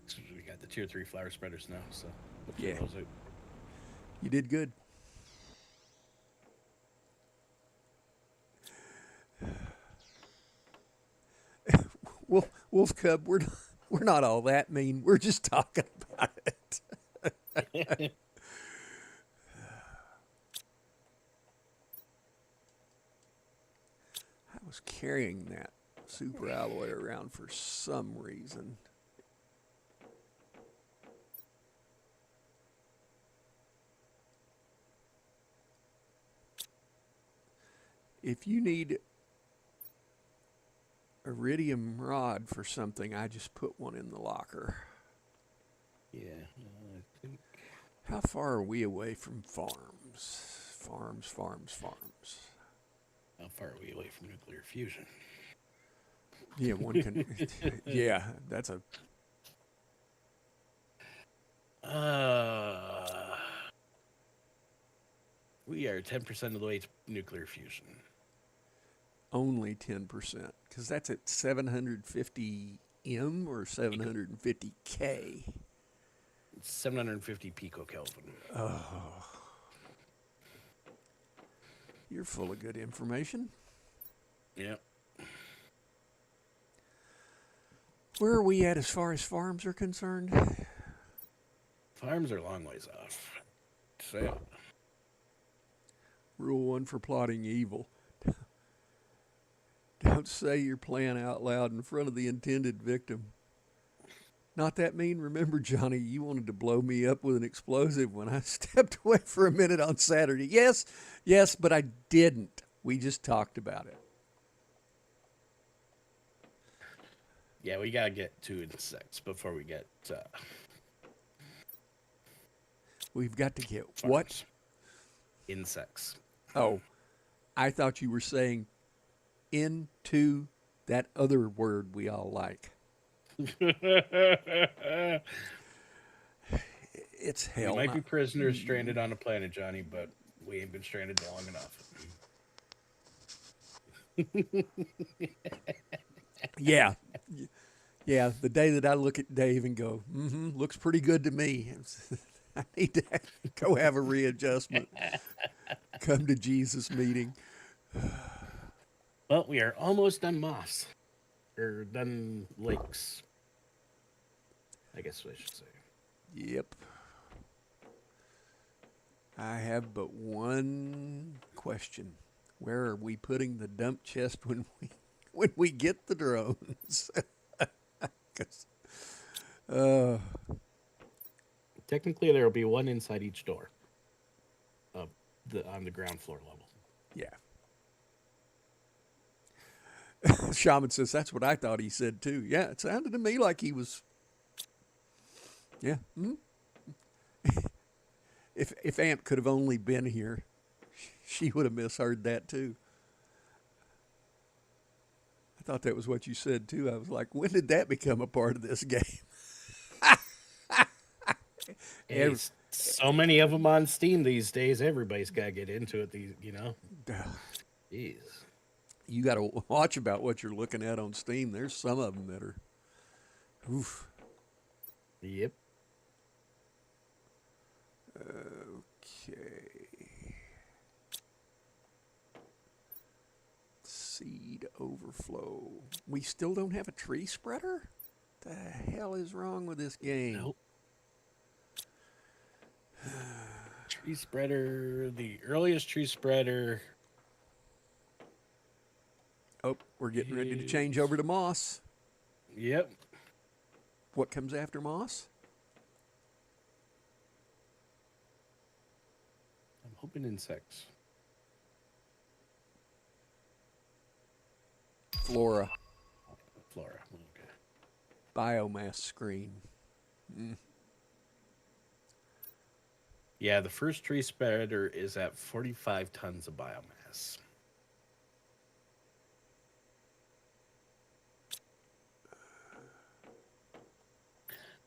So we got the tier 3 flower spreaders now. So we'll Yeah. those out. you did good. Wolf Cub, we're not all that mean. We're just talking about it. I was carrying that super alloy around for some reason. If you need iridium rod for something, I just put one in the locker. Yeah. I think How far are we away from farms? Farms. how far are we away from nuclear fusion? Yeah, one can. Yeah, that's a. We are 10% of the way to nuclear fusion. Only 10%, because that's at 750 M or 750 K. 750 picokelvin. Oh, you're full of good information. Yep. Where are we at as far as farms are concerned? Farms are a long ways off. So, Rule 1 for plotting evil. Don't say your plan out loud in front of the intended victim. Not that mean. Remember, Johnny, you wanted to blow me up with an explosive when I stepped away for a minute on Saturday. Yes, but I didn't. We just talked about it. yeah, we gotta get to insects before we get We've got to get farms. what? Insects. Oh, I thought you were saying into that other word we all like. It's hell. We might be prisoners stranded on a planet, Johnny, but we ain't been stranded long enough. Yeah. Yeah, the day that I look at Dave and go, looks pretty good to me. I need to go have a readjustment. Come to Jesus meeting. Well, we are almost done moss. Or done lakes. I guess I should say. Yep. I have but one question. Where are we putting the dump chest when we get the drones? 'Cause, uh, Technically, there will be one inside each door. On the ground floor level. yeah. Shaman says that's what I thought he said too. Yeah, it sounded to me like he was. Yeah. If Amp could have only been here, she would have misheard that too. I thought that was what you said too. I was like, when did that become a part of this game? Hey, Every, so many of them on Steam these days. Everybody's got to get into it. Jeez. you got to watch about what you're looking at on Steam. There's some of them that are, oof. Yep. Okay. Seed overflow. We still don't have a tree spreader? The hell is wrong with this game? Nope. Tree spreader, the earliest tree spreader. Oh, we're getting ready to change over to moss. Yep. What comes after moss? I'm hoping insects. Flora. Flora. Okay. Biomass screen. Yeah, the first tree spreader is at 45 tons of biomass.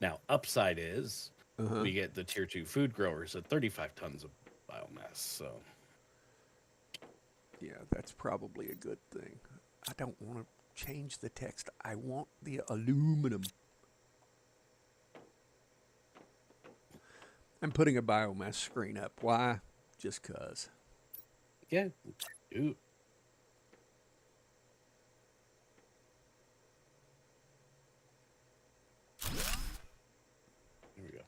Now, upside is we get the tier 2 food growers at 35 tons of biomass. So, Yeah, that's probably a good thing. I don't want to change the text. I want the aluminum. I'm putting a biomass screen up. Why? Just 'cause. yeah. Ooh. Here we go.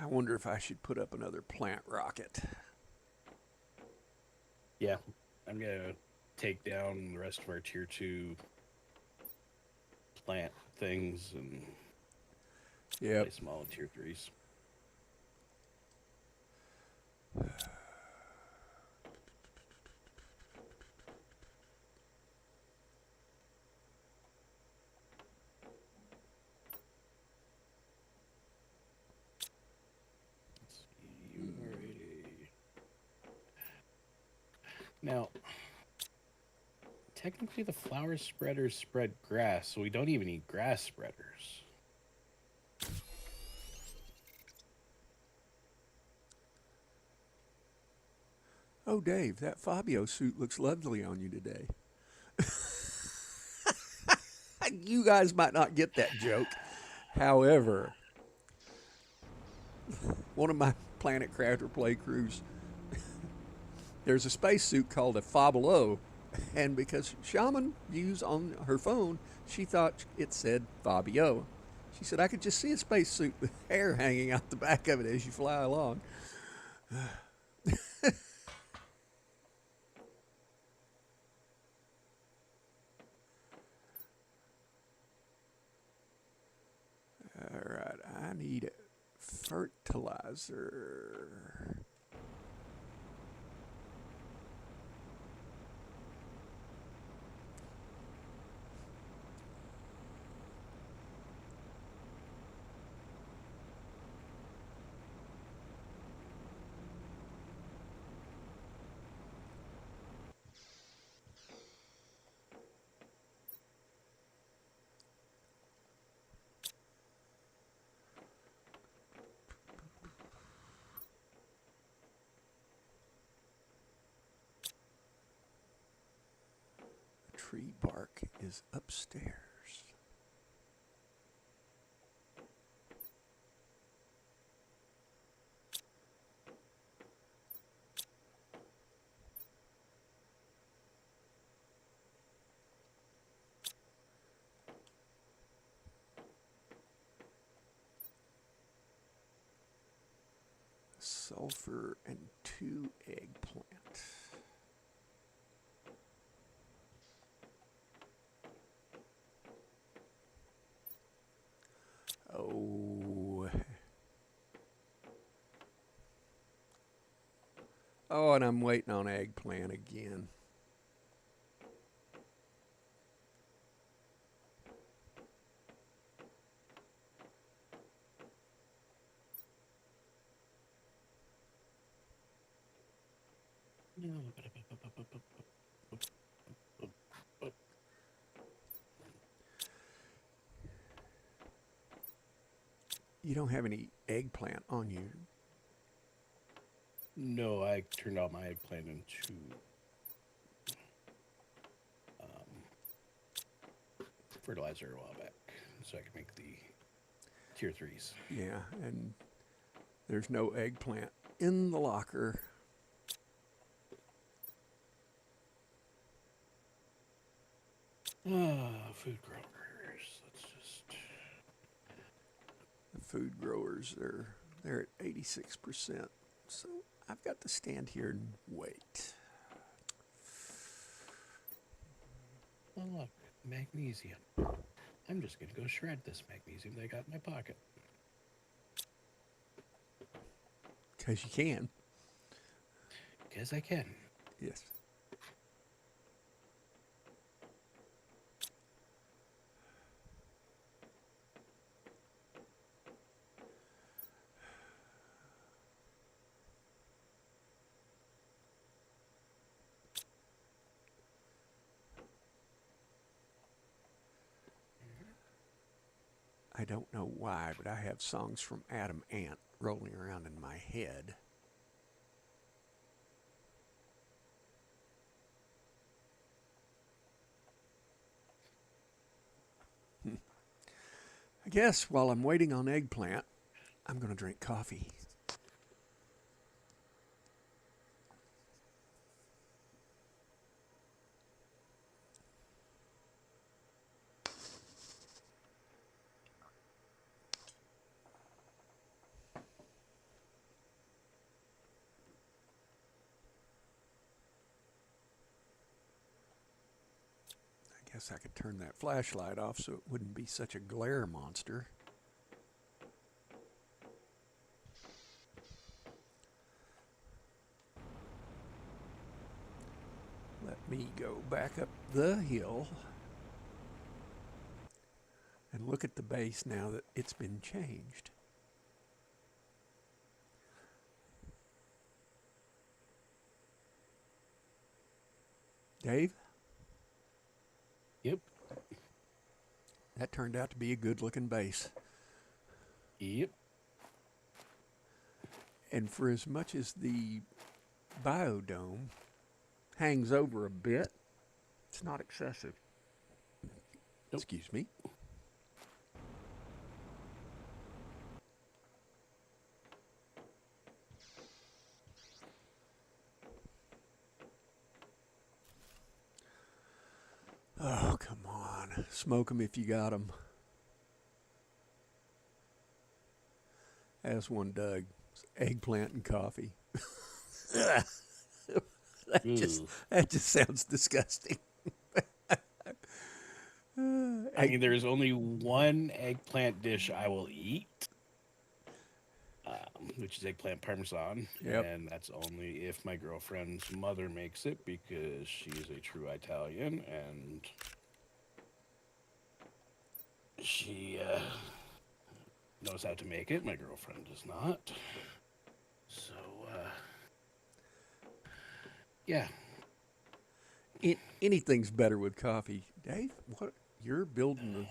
I wonder if I should put up another plant rocket. Yeah. I'm going to take down the rest of our tier 2 plant things and place them all in tier 3s. Now, technically the flower spreaders spread grass, so we don't even need grass spreaders. Oh, Dave, that Fabio suit looks lovely on you today. You guys might not get that joke. However, one of my Planet Crafter play crews, there's a spacesuit called a Fabio, and because Shaman used on her phone, she thought it said Fabio. She said, I could just see a spacesuit with hair hanging out the back of it as you fly along. All right, I need fertilizer. Tree bark is upstairs. sulfur and 2 eggplant. Oh. Oh, and I'm waiting on eggplant again. You don't have any eggplant on you. No, I turned out my eggplant into fertilizer a while back, so I could make the tier 3s. Yeah, and there's no eggplant in the locker. Food growers. Let's just. The food growers, they're at 86%. So I've got to stand here and wait. Oh, look, magnesium. I'm just going to go shred this magnesium that I got in my pocket. Because you can. Because I can. Yes. I don't know why, but I have songs from Adam Ant rolling around in my head. I guess while I'm waiting on eggplant, I'm going to drink coffee. I guess I could turn that flashlight off so it wouldn't be such a glare monster. Let me go back up the hill and look at the base now that it's been changed. Dave? Yep. That turned out to be a good looking base. Yep. And for as much as the biodome hangs over a bit, it's not excessive. Nope. Excuse me. Oh, come on. Smoke 'em if you got 'em. As one Doug. Eggplant and coffee. that just sounds disgusting. I mean, there's only one eggplant dish I will eat, which is eggplant parmesan. Yep. And that's only if my girlfriend's mother makes it, because she's a true Italian and she knows how to make it. My girlfriend does not. So, yeah. Anything's better with coffee. Dave, what? You're building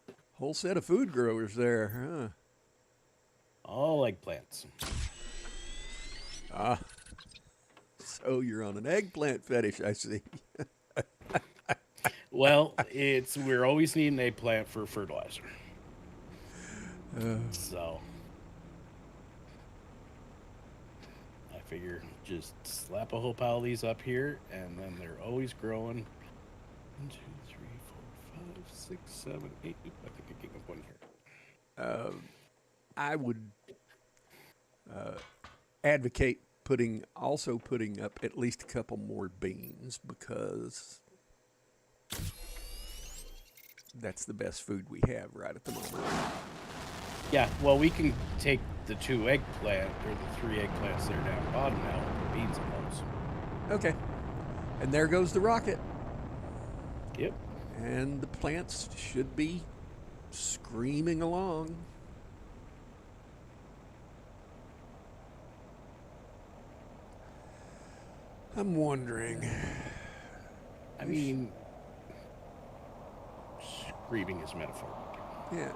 a whole set of food growers there, huh? All eggplants. Ah. So you're on an eggplant fetish, I see. Well, we're always needing eggplant for fertilizer. So I figure just slap a whole pile of these up here, and then they're always growing. 1, 2, 3, 4, 5, 6, 7, 8. I think I came up one here. I would advocate also putting up at least a couple more beans because that's the best food we have right at the moment. Yeah, well, we can take the 2 eggplant or the 3 eggplants there down the bottom now and put beans in those. Okay. And there goes the rocket. Yep. And the plants should be screaming along. I'm wondering. I mean, screaming is metaphor. Yeah.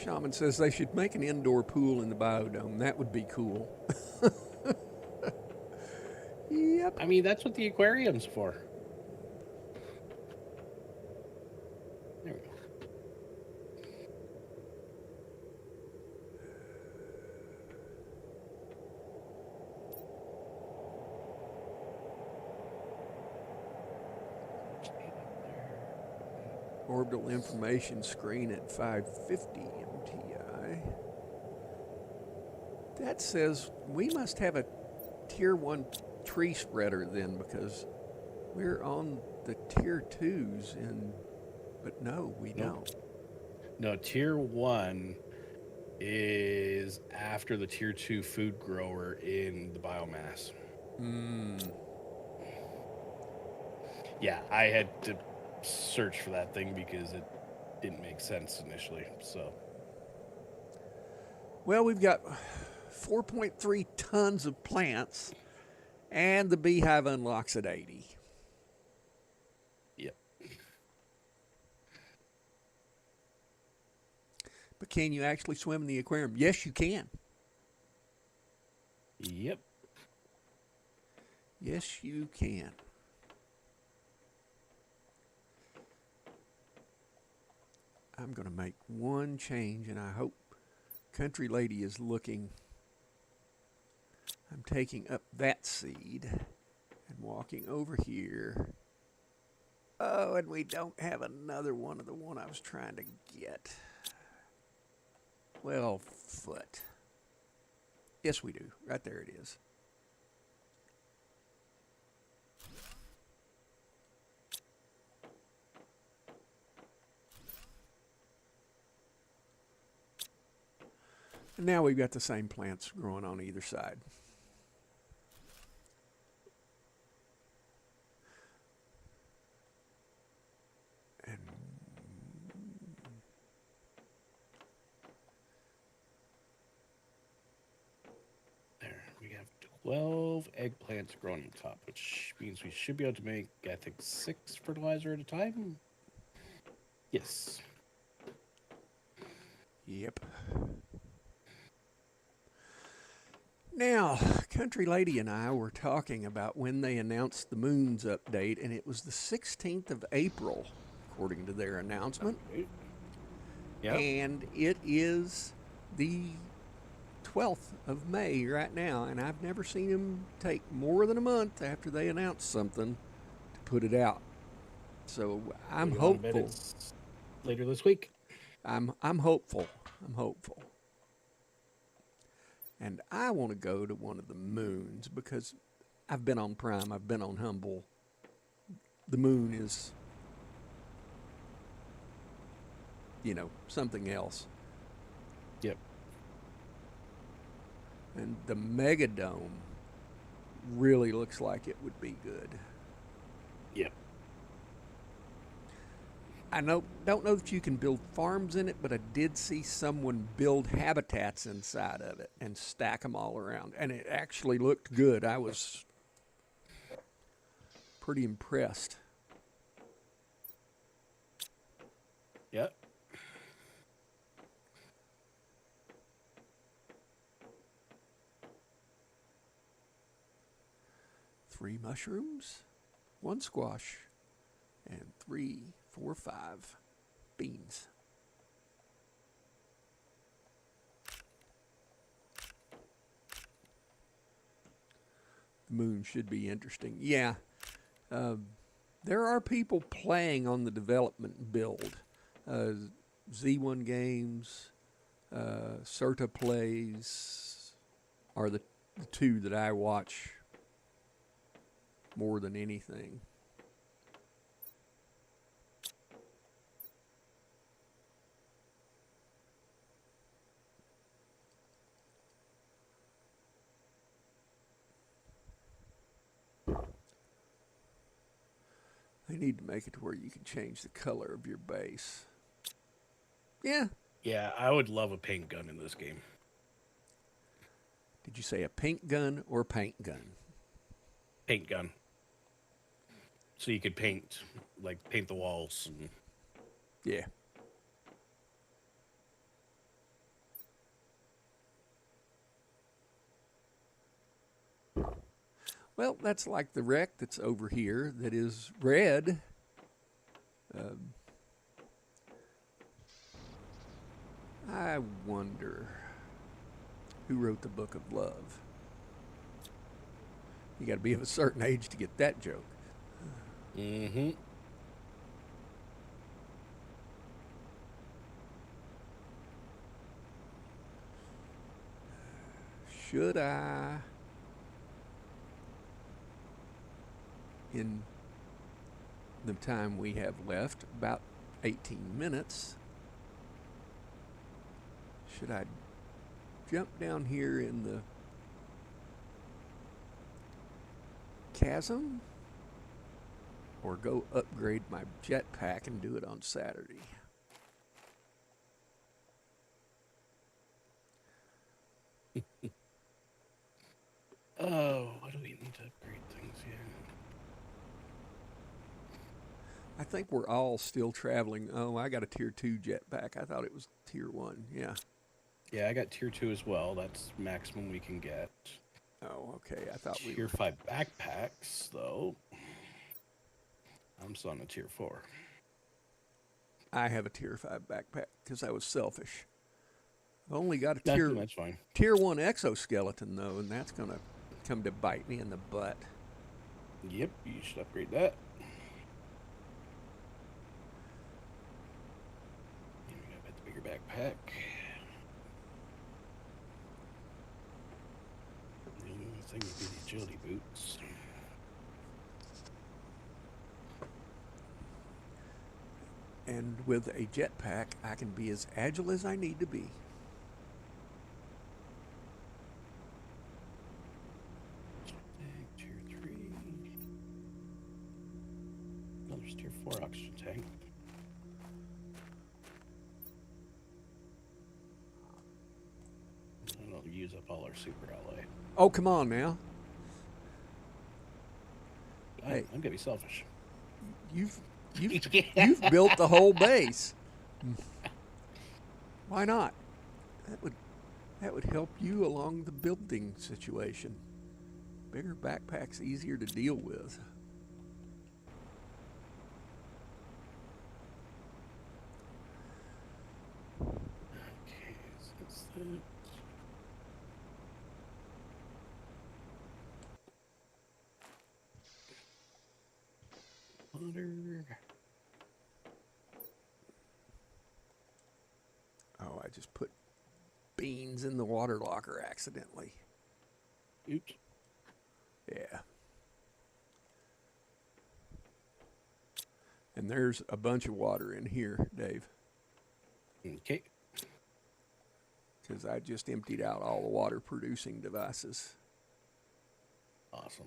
Shaman says they should make an indoor pool in the biodome. That would be cool. Yep. I mean, that's what the aquarium's for. There we go. Orbital information screen at 550 MTI. That says we must have a tier 1 tree spreader then because we're on the tier 2s but no, we don't. No, tier 1 is after the tier 2 food grower in the biomass. Yeah, I had to search for that thing because it didn't make sense initially. So, well, we've got 4.3 tons of plants, and the beehive unlocks at 80. yep. But can you actually swim in the aquarium? Yes, you can. Yep. Yes, you can. I'm going to make one change, and I hope Country Lady is looking. I'm taking up that seed and walking over here. Oh, and we don't have another one of the one I was trying to get. 12 foot. Yes, we do. Right there it is. And now we've got the same plants growing on either side. And There, we have 12 eggplants growing on top, which means we should be able to make, I think, 6 fertilizer at a time. Yes. yep. Now, Country Lady and I were talking about when they announced the moon's update, and it was the 16th of April, according to their announcement. Yep. And it is the 12th of May right now, and I've never seen them take more than a month after they announce something to put it out. So I'm hopeful. Later this week. I'm hopeful. I'm hopeful. And I want to go to one of the moons because I've been on Prime, I've been on Humble. The moon is, something else. Yep. And the Megadome really looks like it would be good. Yep. I don't know that you can build farms in it, but I did see someone build habitats inside of it and stack them all around. And it actually looked good. I was pretty impressed. Yep. Three mushrooms, one squash, and 3, 4, 5 beans. The moon should be interesting. Yeah, there are people playing on the development build. Z1 Games, Certa Plays are the two that I watch more than anything. They need to make it to where you can change the color of your base. Yeah. Yeah, I would love a paint gun in this game. Did you say a pink gun or paint gun? Paint gun. So you could paint the walls. And... Yeah. Well, that's like the wreck that's over here that is red. I wonder who wrote the Book of Love. You got to be of a certain age to get that joke. Mm-hmm. Should I, in the time we have left, about 18 minutes, should I jump down here in the chasm or go upgrade my jetpack and do it on Saturday? Oh, what do we need to upgrade things here? I think we're all still traveling. Oh, I got a tier 2 jetpack. I thought it was tier 1. Yeah. Yeah, I got tier 2 as well. That's maximum we can get. Oh, okay. I thought we Tier were... 5 backpacks, though. I'm still on a tier 4. I have a tier 5 backpack because I was selfish. I've only got a That's fine. tier 1 exoskeleton, though, and that's going to come to bite me in the butt. Yep, you should upgrade that. And we got the bigger backpack. The only thing would be the agility boots. And with a jetpack, I can be as agile as I need to be. Tier 3. Oh, there's tier 4 oxygen tank. It'll use up all our super ally. Oh, come on now. I'm gonna be selfish. You've built the whole base. Why not? That would help you along the building situation. Bigger backpacks easier to deal with. Okay, so that's that. Water. Oh, I just put beans in the water locker accidentally. Oops. Yeah. And there's a bunch of water in here, Dave, Okay. because I just emptied out all the water producing devices. Awesome.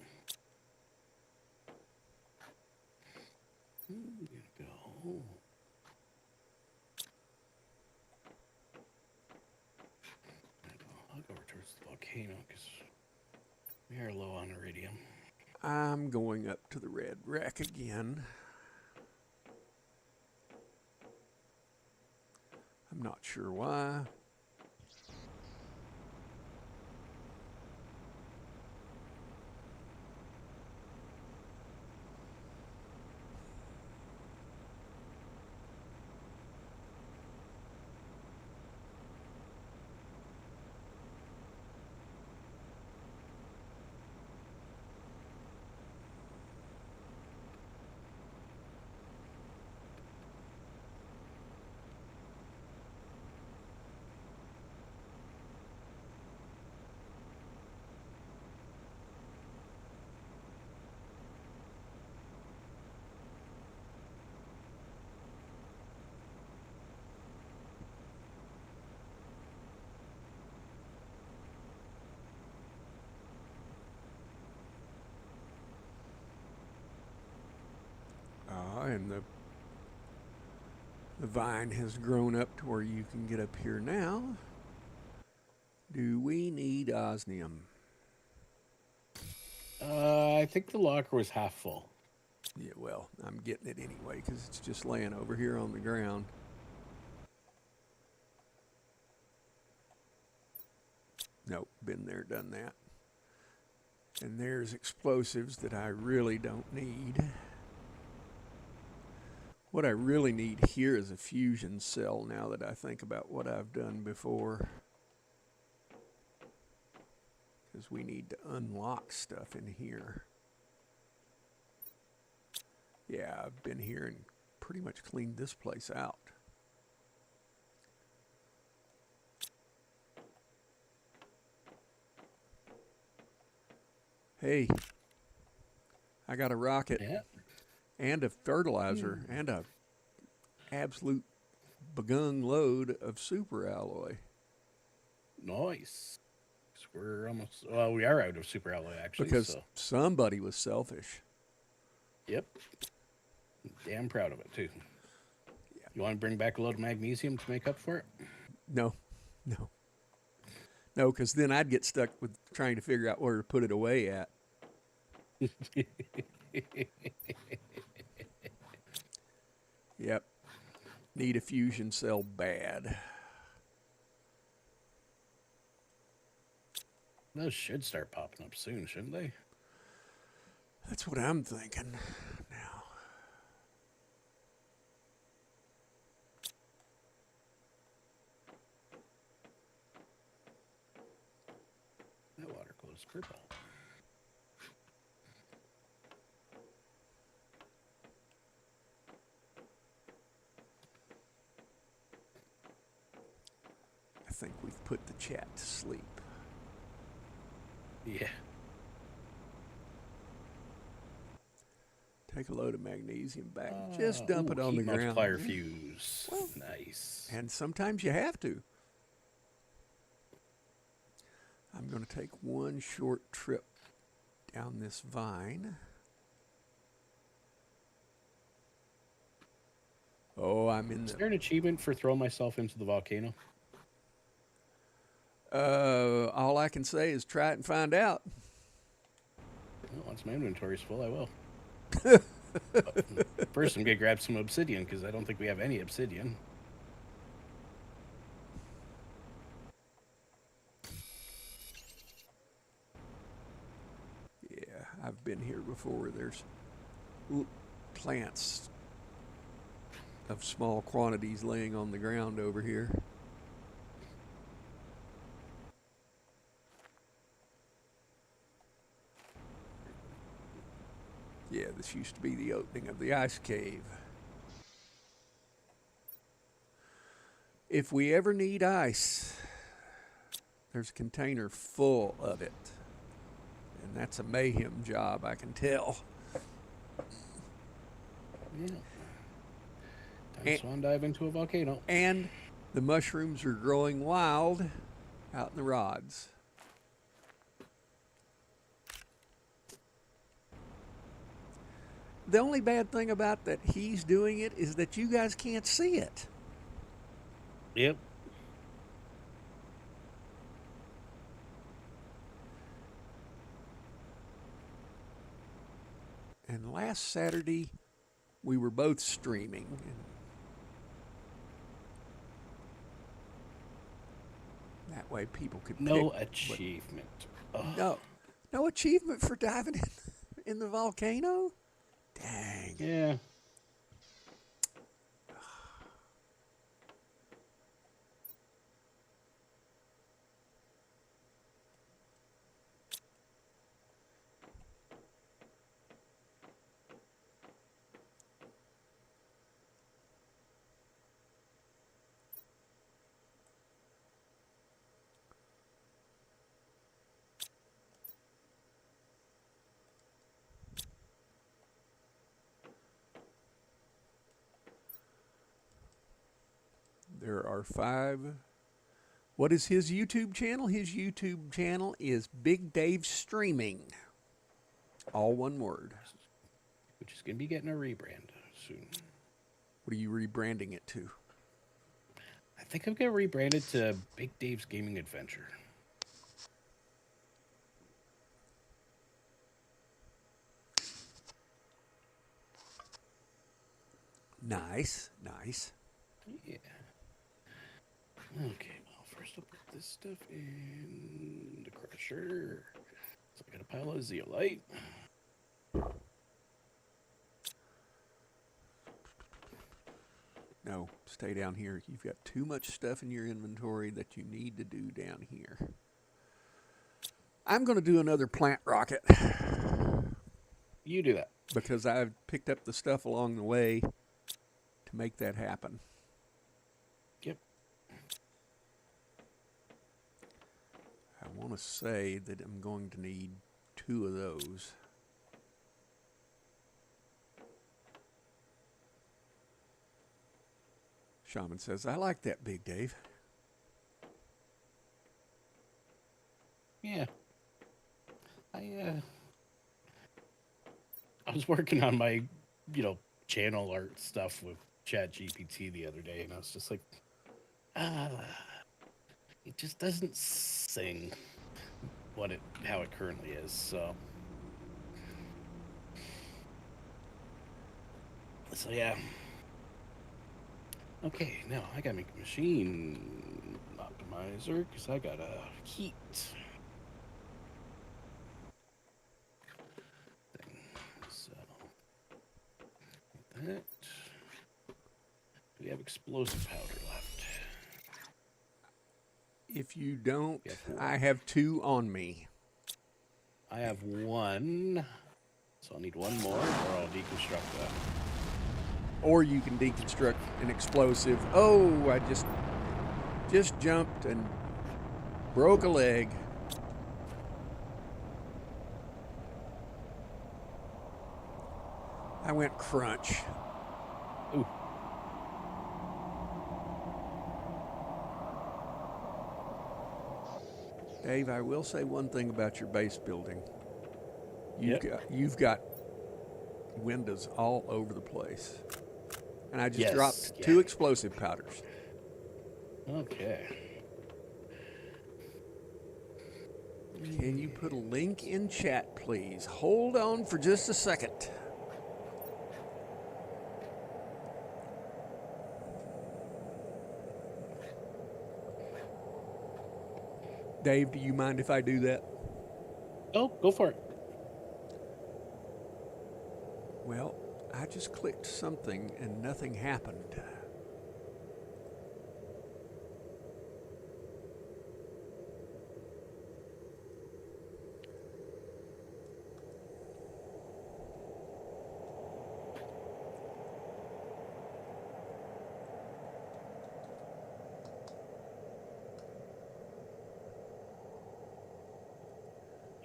I'm gonna go. I'll go over towards the volcano because we are low on iridium. I'm going up to the red wreck again. I'm not sure why. The vine has grown up to where you can get up here now. Do we need osmium? I think the locker was half full. Yeah, well, I'm getting it anyway because it's just laying over here on the ground. Nope, been there, done that. And there's explosives that I really don't need. What I really need here is a fusion cell now that I think about what I've done before. Because we need to unlock stuff in here. Yeah, I've been here and pretty much cleaned this place out. Hey, I got a rocket and a fertilizer and a absolute begung load of super alloy. Nice. We're almost, well, we are out of super alloy actually. Because somebody was selfish. Yep. Damn proud of it too. Yeah. You want to bring back a load of magnesium to make up for it? No, because then I'd get stuck with trying to figure out where to put it away at. Yep. Need a fusion cell bad. Those should start popping up soon, shouldn't they? That's what I'm thinking now. That water glows purple. I think we've put the chat to sleep. Yeah. Take a load of magnesium back. Just dump it on the ground. Multiplier fuse. Well, nice. And sometimes you have to. I'm going to take one short trip down this vine. Oh, I'm in the... Is there an achievement for throwing myself into the volcano? All I can say is try it and find out. Well, once my inventory's full, I will. First, I'm going to grab some obsidian, because I don't think we have any obsidian. Yeah, I've been here before. There's plants of small quantities laying on the ground over here. Yeah, this used to be the opening of the ice cave. If we ever need ice, there's a container full of it. And that's a mayhem job, I can tell. Yeah. Time to swan dive into a volcano. And the mushrooms are growing wild out in the rods. The only bad thing about that he's doing it is that you guys can't see it. Yep. And last Saturday, we were both streaming. That way people could no achievement. No achievement for diving in the volcano? Dang. Yeah. There are 5. What is his YouTube channel? His YouTube channel is Big Dave Streaming. All one word. Which is going to be getting a rebrand soon. What are you rebranding it to? I think I'm gonna rebrand it to Big Dave's Gaming Adventure. Nice, nice. Yeah. Okay, well, first I'll put this stuff in the crusher. So I got a pile of zeolite. No, stay down here. You've got too much stuff in your inventory that you need to do down here. I'm going to do another plant rocket You do that. because I've picked up the stuff along the way to make that happen. Yep. I want to say that I'm going to need 2 of those. Shaman says, I like that, Big Dave. Yeah. I was working on my, channel art stuff with Chat GPT the other day, and I was just like, it just doesn't sing how it currently is. So yeah. Okay, now I gotta make a machine optimizer because I gotta heat. So that. Do we have explosive powder left? If you don't, We have 4. I have 2 on me. I have 1, so I'll need 1 more, or I'll deconstruct that. Or you can deconstruct an explosive. Oh, I just jumped and broke a leg. I went crunch. Ooh. Dave, I will say one thing about your base building. Yep. You've got windows all over the place. And I just Yes, dropped yeah. 2 explosive powders. Okay. Can you put a link in chat, please? Hold on for just a second. Dave, do you mind if I do that? Oh, go for it. Well, I just clicked something and nothing happened.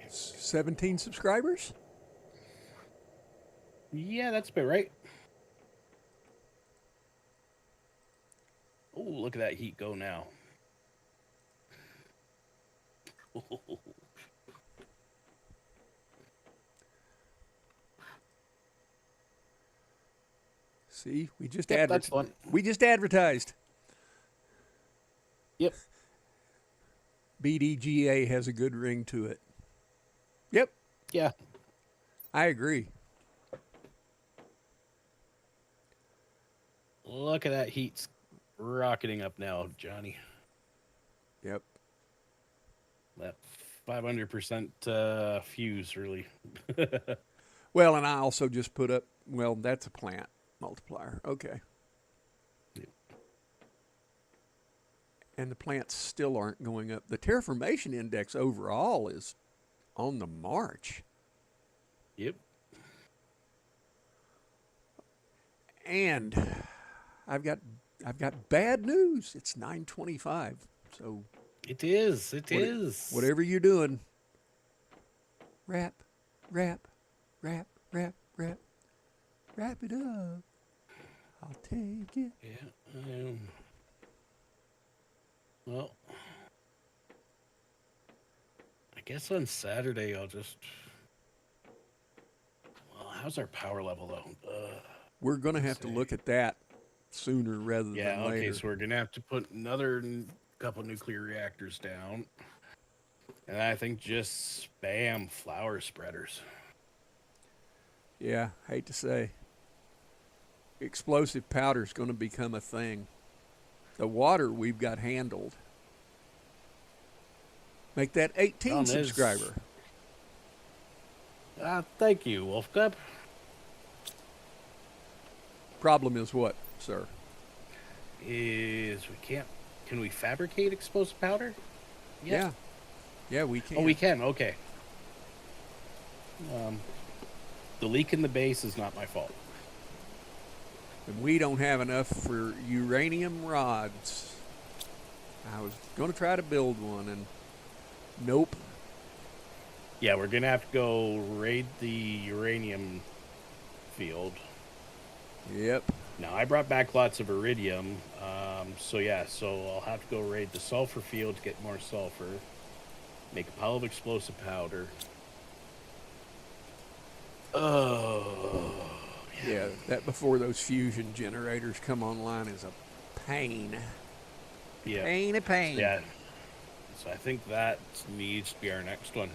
S- 17 subscribers? Yeah, that's about right. Oh, look at that heat go now. See, we just Yep, that's fun. advertised. Yep. BDGA has a good ring to it. Yep, Yeah. I agree. Look at that heat rocketing up now, Johnny. Yep. That 500% fuse, really. Well, and I also just put up, well, that's a plant multiplier. Okay. Yep. And the plants still aren't going up. The terraformation index overall is on the march. Yep. And I've got bad news. It's 9:25. So It is. It is. whatever you're doing, wrap it up. I'll take it. Yeah. Well, I guess on Saturday I'll just. Well, how's our power level though? We're going to have to look at that sooner rather Yeah, than okay, later. so we're gonna have to put another couple nuclear reactors down, and I think just spam flower spreaders. Yeah, hate to say. Explosive powder is going to become a thing. The water we've got handled. Make that 18 Problem is, subscriber. thank you, Wolf Cub. Problem is what, sir? Is we can't. Can we fabricate explosive powder? Yet? Yeah, yeah, we Oh, we can. can. Okay. Um, the leak in the base is not my fault. And we don't have enough for uranium rods. I was going to try to build one, and nope. Yeah, we're gonna have to go raid the uranium field. Yep. Now I brought back lots of iridium, so yeah, so I'll have to go raid the sulfur field to get more sulfur, make a pile of explosive powder. Oh, Yeah, that before those fusion generators come online is a pain. yeah, Pain, a pain. yeah. So I think that needs to be our next one.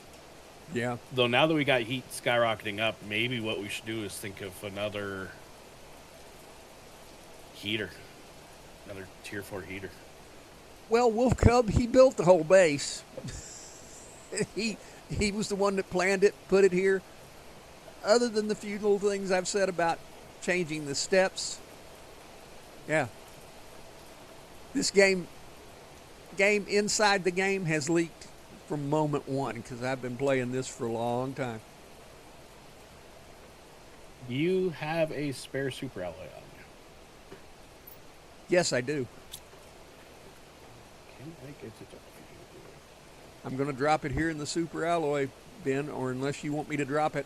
Yeah. Though now that we got heat skyrocketing up, maybe what we should do is think of another heater, another tier 4 heater. Well, Wolf Cub, he built the whole base. he was the one that planned it, put it here. Other than the few little things I've said about changing the steps, yeah, this game inside the game has leaked from moment one because I've been playing this for a long time. You have a spare super alloy on you. Yes, I do. Can I get it up? I'm going to drop it here in the super alloy bin, or unless you want me to drop it.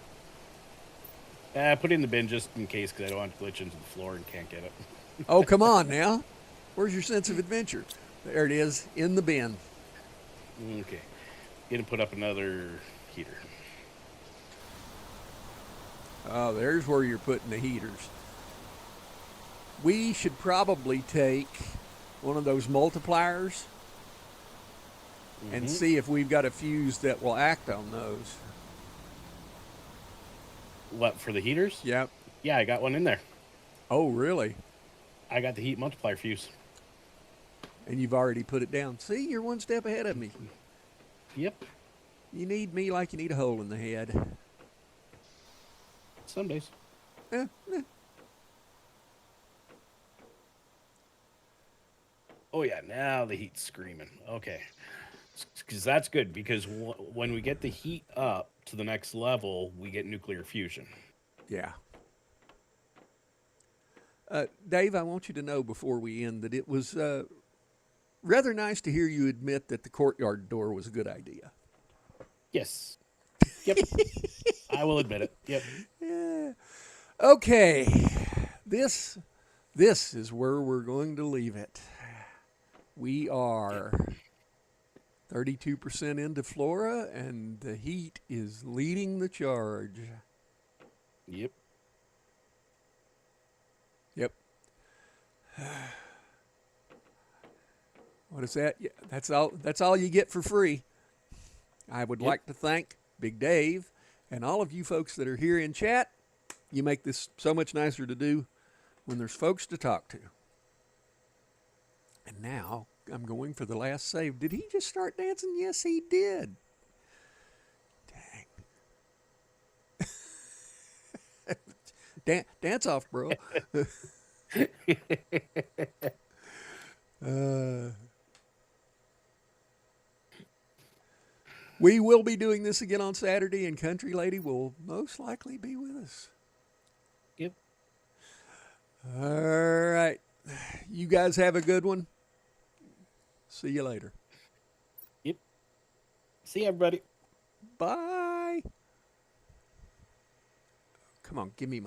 Put it in the bin just in case, because I don't want to glitch into the floor and can't get it. Oh, come on now. Where's your sense of adventure? There it is, in the bin. Okay. Gonna put up another heater. Oh, there's where you're putting the heaters. We should probably take one of those multipliers and see if we've got a fuse that will act on those. What, for the heaters? Yep. Yeah, I got one in there. Oh, really? I got the heat multiplier fuse. And you've already put it down. See, you're one step ahead of me. Yep. You need me like you need a hole in the head. Some days. Eh, eh. Oh, yeah, now the heat's screaming. Okay. Because that's good, because when we get the heat up to the next level, we get nuclear fusion. Yeah. Dave, I want you to know before we end that it was rather nice to hear you admit that the courtyard door was a good idea. Yes. Yep. I will admit it. Yep. Yeah. Okay. This is where we're going to leave it. We are 32% into Flora, and the heat is leading the charge. Yep. Yep. What is that? Yeah, that's all. That's all you get for free. I would like to thank Big Dave and all of you folks that are here in chat. You make this so much nicer to do when there's folks to talk to. And now I'm going for the last save. Did he just start dancing? Yes, he did. Dang. Dance off, bro. We will be doing this again on Saturday, and Country Lady will most likely be with us. Yep. All right. You guys have a good one. See you later. Yep. See everybody. Bye. Come on, give me my.